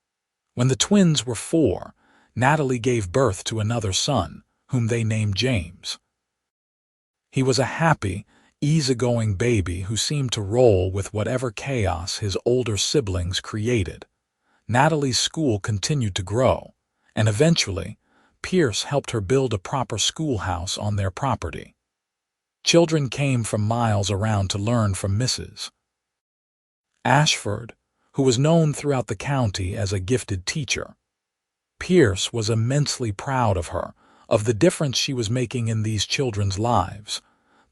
When the twins were 4, Natalie gave birth to another son, whom they named James. He was a happy, easygoing baby who seemed to roll with whatever chaos his older siblings created. Natalie's school continued to grow, and eventually, Pierce helped her build a proper schoolhouse on their property. Children came from miles around to learn from Mrs. Ashford, who was known throughout the county as a gifted teacher. Pierce was immensely proud of her, of the difference she was making in these children's lives.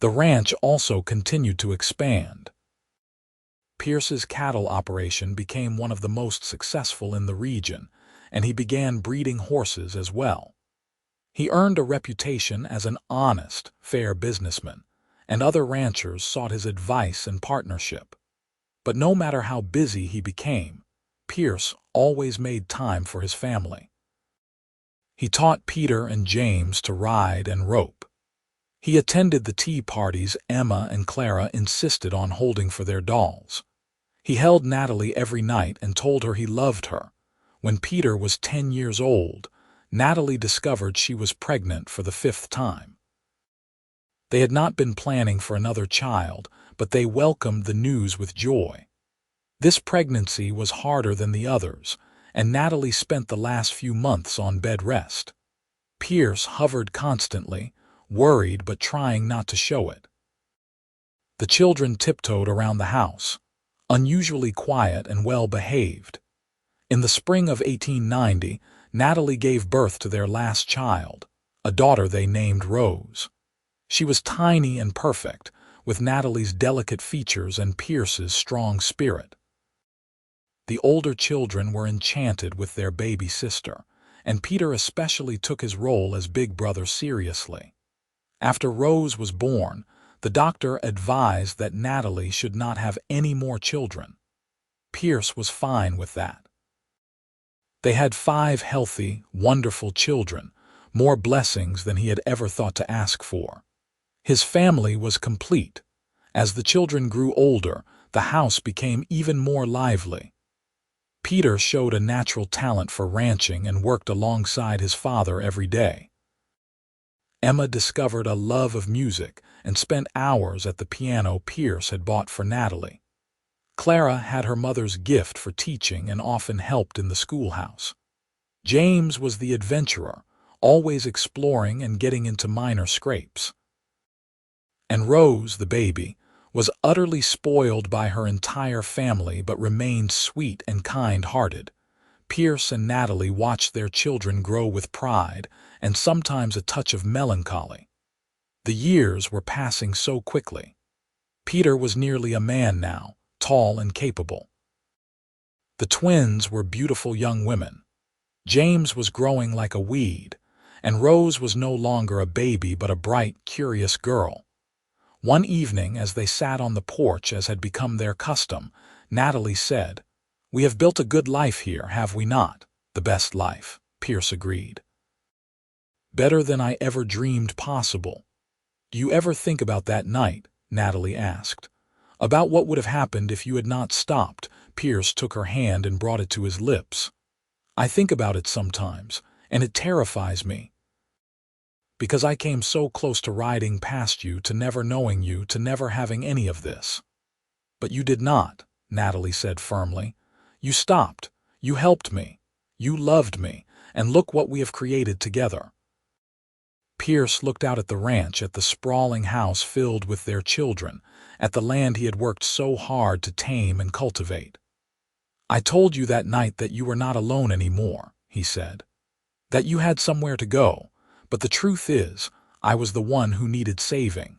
The ranch also continued to expand. Pierce's cattle operation became one of the most successful in the region, and he began breeding horses as well. He earned a reputation as an honest, fair businessman, and other ranchers sought his advice and partnership. But no matter how busy he became, Pierce always made time for his family. He taught Peter and James to ride and rope. He attended the tea parties Emma and Clara insisted on holding for their dolls. He held Natalie every night and told her he loved her. When Peter was 10 years old, Natalie discovered she was pregnant for the 5th time. They had not been planning for another child, but they welcomed the news with joy. This pregnancy was harder than the others, and Natalie spent the last few months on bed rest. Pierce hovered constantly, worried but trying not to show it. The children tiptoed around the house, unusually quiet and well-behaved. In the spring of 1890, Natalie gave birth to their last child, a daughter they named Rose. She was tiny and perfect, with Natalie's delicate features and Pierce's strong spirit. The older children were enchanted with their baby sister, and Peter especially took his role as big brother seriously. After Rose was born, the doctor advised that Natalie should not have any more children. Pierce was fine with that. They had 5 healthy, wonderful children, more blessings than he had ever thought to ask for. His family was complete. As the children grew older, the house became even more lively. Peter showed a natural talent for ranching and worked alongside his father every day. Emma discovered a love of music and spent hours at the piano Pierce had bought for Natalie. Clara had her mother's gift for teaching and often helped in the schoolhouse. James was the adventurer, always exploring and getting into minor scrapes. And Rose, the baby, was utterly spoiled by her entire family but remained sweet and kind-hearted. Pierce and Natalie watched their children grow with pride and sometimes a touch of melancholy. The years were passing so quickly. Peter was nearly a man now, tall and capable. The twins were beautiful young women. James was growing like a weed, and Rose was no longer a baby but a bright, curious girl. One evening, as they sat on the porch as had become their custom, Natalie said, "We have built a good life here, have we not?" "The best life," Pierce agreed. "Better than I ever dreamed possible." "Do you ever think about that night?" Natalie asked. "About what would have happened if you had not stopped?" Pierce took her hand and brought it to his lips. "I think about it sometimes, and it terrifies me. Because I came so close to riding past you, to never knowing you, to never having any of this." "But you did not," Natalie said firmly. "You stopped. You helped me. You loved me, and look what we have created together." Pierce looked out at the ranch, at the sprawling house filled with their children, at the land he had worked so hard to tame and cultivate. "I told you that night that you were not alone anymore," he said. "That you had somewhere to go. But the truth is, I was the one who needed saving.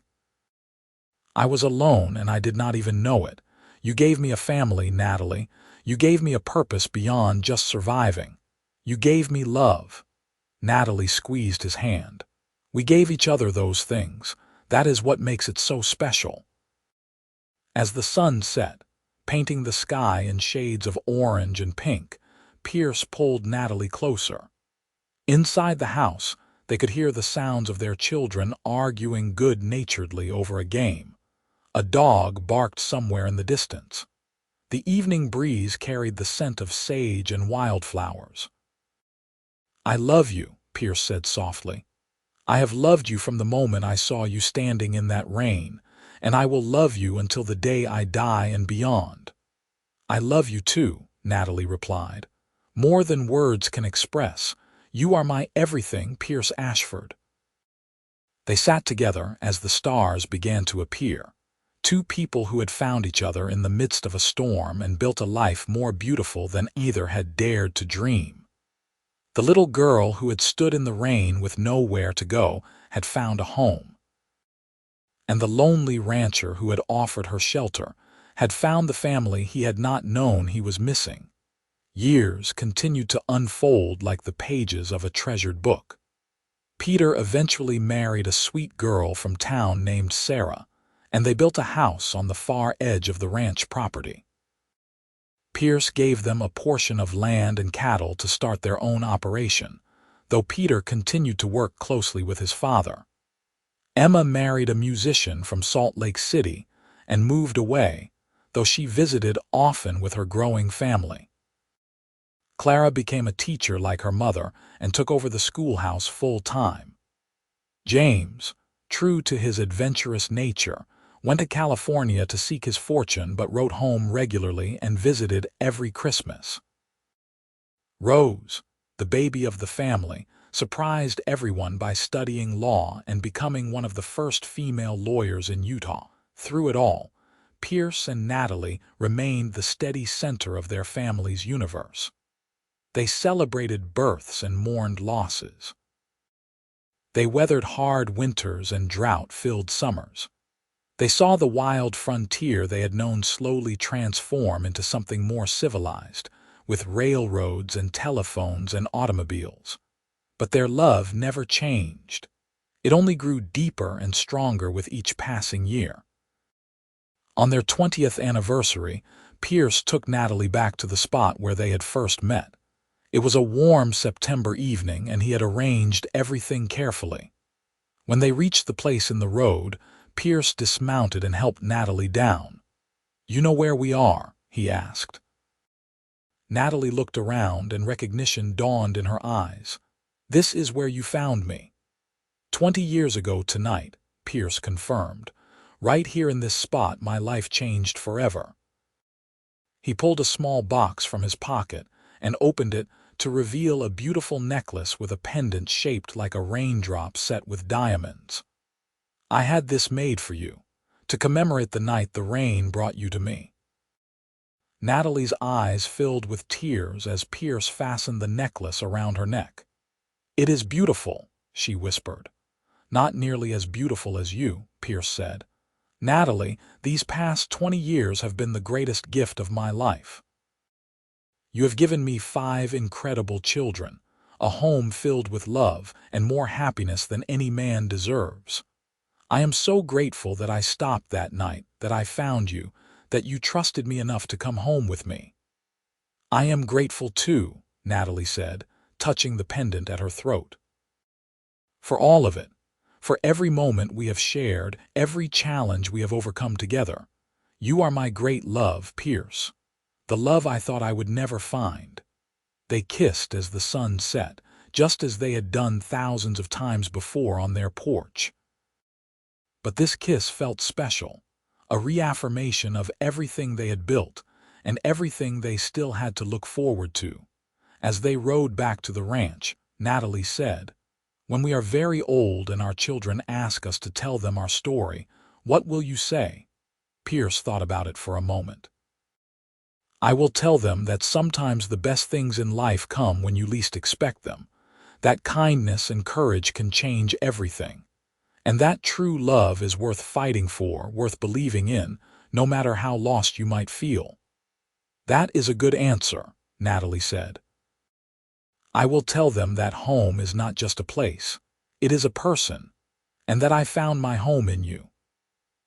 I was alone, and I did not even know it. You gave me a family, Natalie. You gave me a purpose beyond just surviving. You gave me love." Natalie squeezed his hand. "We gave each other those things. That is what makes it so special." As the sun set, painting the sky in shades of orange and pink, Pierce pulled Natalie closer. Inside the house, they could hear the sounds of their children arguing good-naturedly over a game. A dog barked somewhere in the distance. The evening breeze carried the scent of sage and wildflowers. "I love you," Pierce said softly. "I have loved you from the moment I saw you standing in that rain, and I will love you until the day I die and beyond." "I love you too," Natalie replied. "More than words can express. You are my everything, Pierce Ashford." They sat together as the stars began to appear. Two people who had found each other in the midst of a storm and built a life more beautiful than either had dared to dream. The little girl who had stood in the rain with nowhere to go had found a home. And the lonely rancher who had offered her shelter had found the family he had not known he was missing. Years continued to unfold like the pages of a treasured book. Peter eventually married a sweet girl from town named Sarah, and they built a house on the far edge of the ranch property. Pierce gave them a portion of land and cattle to start their own operation, though Peter continued to work closely with his father. Emma married a musician from Salt Lake City and moved away, though she visited often with her growing family. Clara became a teacher like her mother and took over the schoolhouse full-time. James, true to his adventurous nature, went to California to seek his fortune but wrote home regularly and visited every Christmas. Rose, the baby of the family, surprised everyone by studying law and becoming one of the first female lawyers in Utah. Through it all, Pierce and Natalie remained the steady center of their family's universe. They celebrated births and mourned losses. They weathered hard winters and drought-filled summers. They saw the wild frontier they had known slowly transform into something more civilized, with railroads and telephones and automobiles. But their love never changed. It only grew deeper and stronger with each passing year. On their 20th anniversary, Pierce took Natalie back to the spot where they had first met. It was a warm September evening, and he had arranged everything carefully. When they reached the place in the road, Pierce dismounted and helped Natalie down. "You know where we are?" he asked. Natalie looked around, and recognition dawned in her eyes. "This is where you found me." 20 years ago tonight," Pierce confirmed. "Right here in this spot, my life changed forever." He pulled a small box from his pocket and opened it to reveal a beautiful necklace with a pendant shaped like a raindrop set with diamonds. "I had this made for you, to commemorate the night the rain brought you to me." Natalie's eyes filled with tears as Pierce fastened the necklace around her neck. "It is beautiful," she whispered. "Not nearly as beautiful as you," Pierce said. "Natalie, these past 20 years have been the greatest gift of my life. You have given me 5 incredible children, a home filled with love, and more happiness than any man deserves. I am so grateful that I stopped that night, that I found you, that you trusted me enough to come home with me." "I am grateful too," Natalie said, touching the pendant at her throat. "For all of it, for every moment we have shared, every challenge we have overcome together. You are my great love, Pierce. The love I thought I would never find." They kissed as the sun set, just as they had done thousands of times before on their porch. But this kiss felt special, a reaffirmation of everything they had built and everything they still had to look forward to. As they rode back to the ranch, Natalie said, "When we are very old and our children ask us to tell them our story, what will you say?" Pierce thought about it for a moment. "I will tell them that sometimes the best things in life come when you least expect them, that kindness and courage can change everything, and that true love is worth fighting for, worth believing in, no matter how lost you might feel." "That is a good answer," Natalie said. "I will tell them that home is not just a place, it is a person, and that I found my home in you."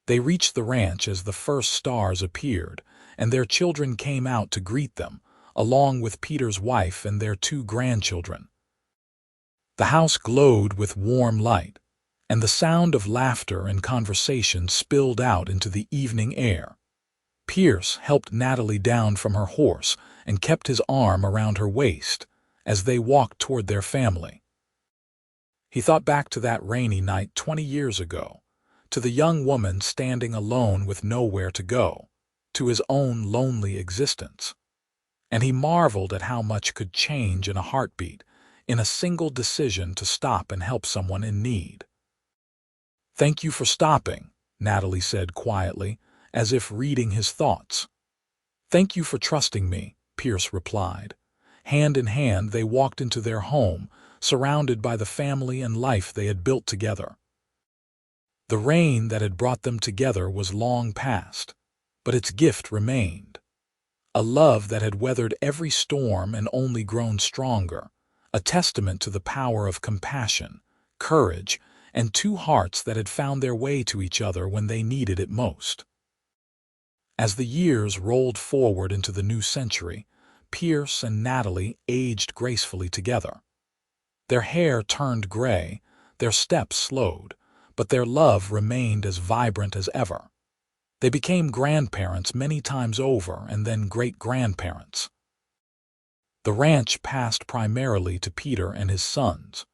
They reached the ranch as the first stars appeared, and their children came out to greet them, along with Peter's wife and their 2 grandchildren. The house glowed with warm light, and the sound of laughter and conversation spilled out into the evening air. Pierce helped Natalie down from her horse and kept his arm around her waist as they walked toward their family. He thought back to that rainy night 20 years ago, to the young woman standing alone with nowhere to go, to his own lonely existence. And he marveled at how much could change in a heartbeat, in a single decision to stop and help someone in need. "Thank you for stopping," Natalie said quietly, as if reading his thoughts. "Thank you for trusting me," Pierce replied. Hand in hand they walked into their home, surrounded by the family and life they had built together. The rain that had brought them together was long past, but its gift remained. A love that had weathered every storm and only grown stronger, a testament to the power of compassion, courage, and 2 hearts that had found their way to each other when they needed it most. As the years rolled forward into the new century, Pierce and Natalie aged gracefully together. Their hair turned gray, their steps slowed, but their love remained as vibrant as ever. They became grandparents many times over and then great-grandparents. The ranch passed primarily to Peter and his sons,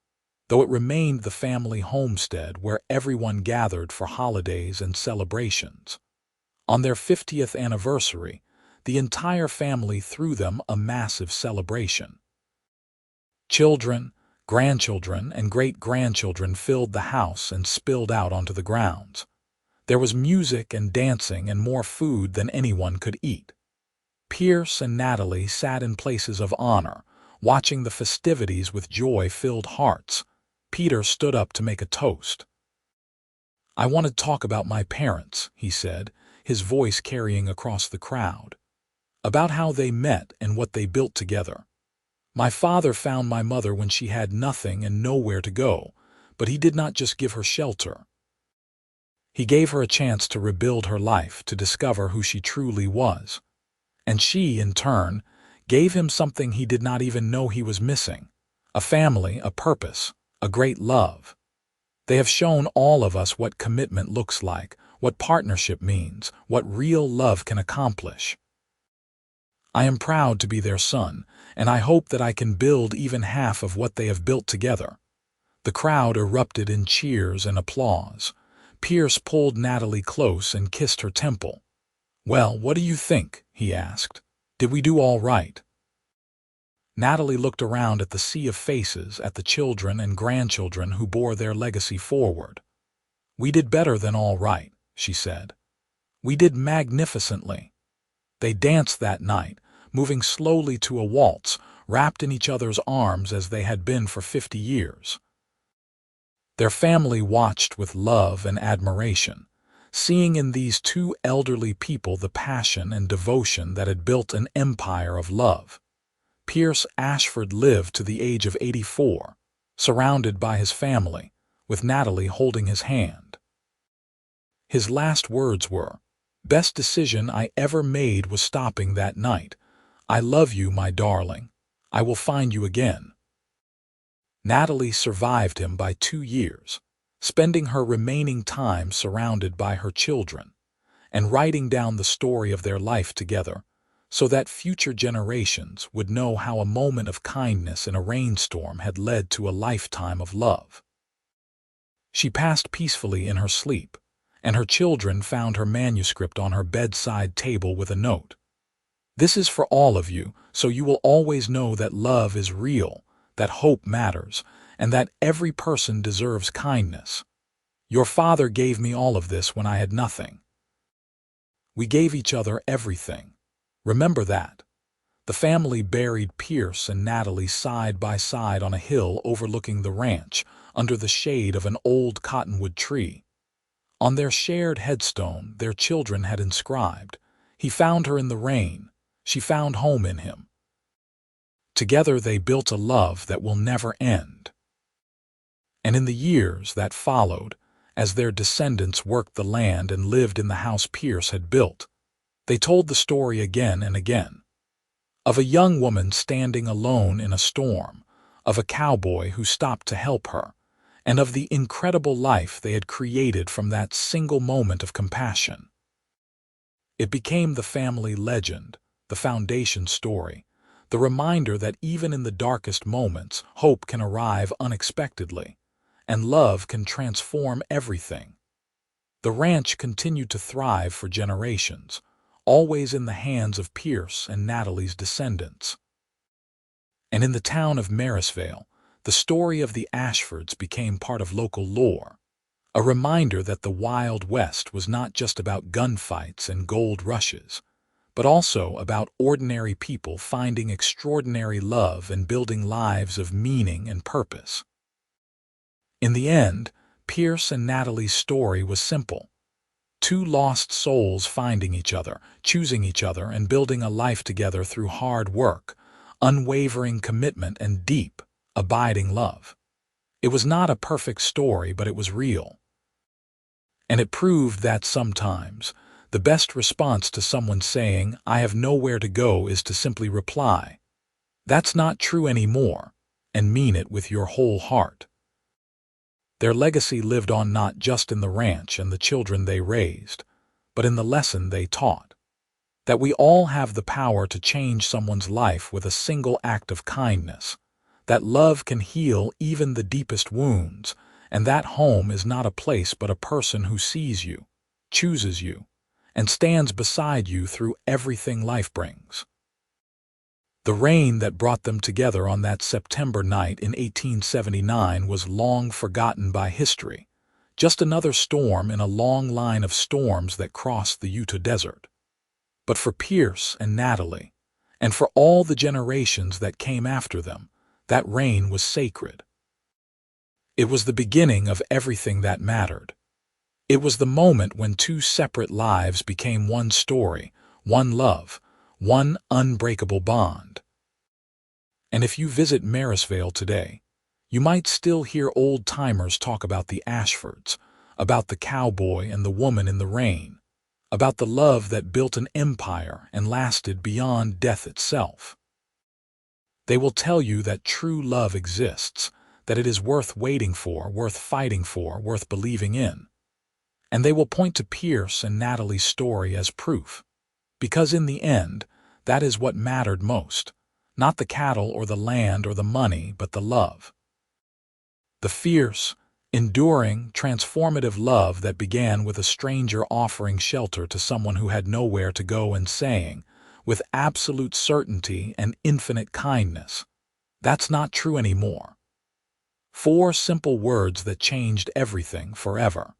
though it remained the family homestead where everyone gathered for holidays and celebrations. On their 50th anniversary, the entire family threw them a massive celebration. Children, Grandchildren and great-grandchildren filled the house and spilled out onto the grounds. There was music and dancing and more food than anyone could eat. Pierce and Natalie sat in places of honor, watching the festivities with joy-filled hearts. Peter stood up to make a toast. "I want to talk about my parents," he said, his voice carrying across the crowd. "About how they met and what they built together. My father found my mother when she had nothing and nowhere to go, but he did not just give her shelter. He gave her a chance to rebuild her life, to discover who she truly was. And she, in turn, gave him something he did not even know he was missing: a family, a purpose, a great love. They have shown all of us what commitment looks like, what partnership means, what real love can accomplish. I am proud to be their son, and I hope that I can build even half of what they have built together." The crowd erupted in cheers and applause. Pierce pulled Natalie close and kissed her temple. "Well, what do you think?" he asked. "Did we do all right?" Natalie looked around at the sea of faces, at the children and grandchildren who bore their legacy forward. "We did better than all right," she said. "We did magnificently." They danced that night, moving slowly to a waltz, wrapped in each other's arms as they had been for 50 years. Their family watched with love and admiration, seeing in these two elderly people the passion and devotion that had built an empire of love. Pierce Ashford lived to the age of 84, surrounded by his family, with Natalie holding his hand. His last words were, "Best decision I ever made was stopping that night. I love you, my darling. I will find you again." Natalie survived him by 2 years, spending her remaining time surrounded by her children, and writing down the story of their life together, so that future generations would know how a moment of kindness in a rainstorm had led to a lifetime of love. She passed peacefully in her sleep, and her children found her manuscript on her bedside table with a note. "This is for all of you, so you will always know that love is real, that hope matters, and that every person deserves kindness. Your father gave me all of this when I had nothing. We gave each other everything. Remember that." The family buried Pierce and Natalie side by side on a hill overlooking the ranch, under the shade of an old cottonwood tree. On their shared headstone, their children had inscribed, "He found her in the rain. She found home in him." Together they built a love that will never end. And in the years that followed, as their descendants worked the land and lived in the house Pierce had built, they told the story again and again. Of a young woman standing alone in a storm, of a cowboy who stopped to help her, and of the incredible life they had created from that single moment of compassion. It became the family legend, the foundation story, the reminder that even in the darkest moments, hope can arrive unexpectedly, and love can transform everything. The ranch continued to thrive for generations, always in the hands of Pierce and Natalie's descendants. And in the town of Marysvale, the story of the Ashfords became part of local lore, a reminder that the Wild West was not just about gunfights and gold rushes, but also about ordinary people finding extraordinary love and building lives of meaning and purpose. In the end, Pierce and Natalie's story was simple. Two lost souls finding each other, choosing each other, and building a life together through hard work, unwavering commitment, and deep, abiding love. It was not a perfect story, but it was real. And it proved that sometimes, the best response to someone saying, "I have nowhere to go," is to simply reply, "That's not true anymore," and mean it with your whole heart. Their legacy lived on not just in the ranch and the children they raised, but in the lesson they taught. That we all have the power to change someone's life with a single act of kindness. That love can heal even the deepest wounds, and that home is not a place but a person who sees you, chooses you, and stands beside you through everything life brings. The rain that brought them together on that September night in 1879 was long forgotten by history, just another storm in a long line of storms that crossed the Utah desert. But for Pierce and Natalie, and for all the generations that came after them, that rain was sacred. It was the beginning of everything that mattered. It was the moment when two separate lives became one story, one love, one unbreakable bond. And if you visit Marysvale today, you might still hear old-timers talk about the Ashfords, about the cowboy and the woman in the rain, about the love that built an empire and lasted beyond death itself. They will tell you that true love exists, that it is worth waiting for, worth fighting for, worth believing in. And they will point to Pierce and Natalie's story as proof, because in the end, that is what mattered most, not the cattle or the land or the money, but the love. The fierce, enduring, transformative love that began with a stranger offering shelter to someone who had nowhere to go and saying, with absolute certainty and infinite kindness, "That's not true anymore." 4 simple words that changed everything forever.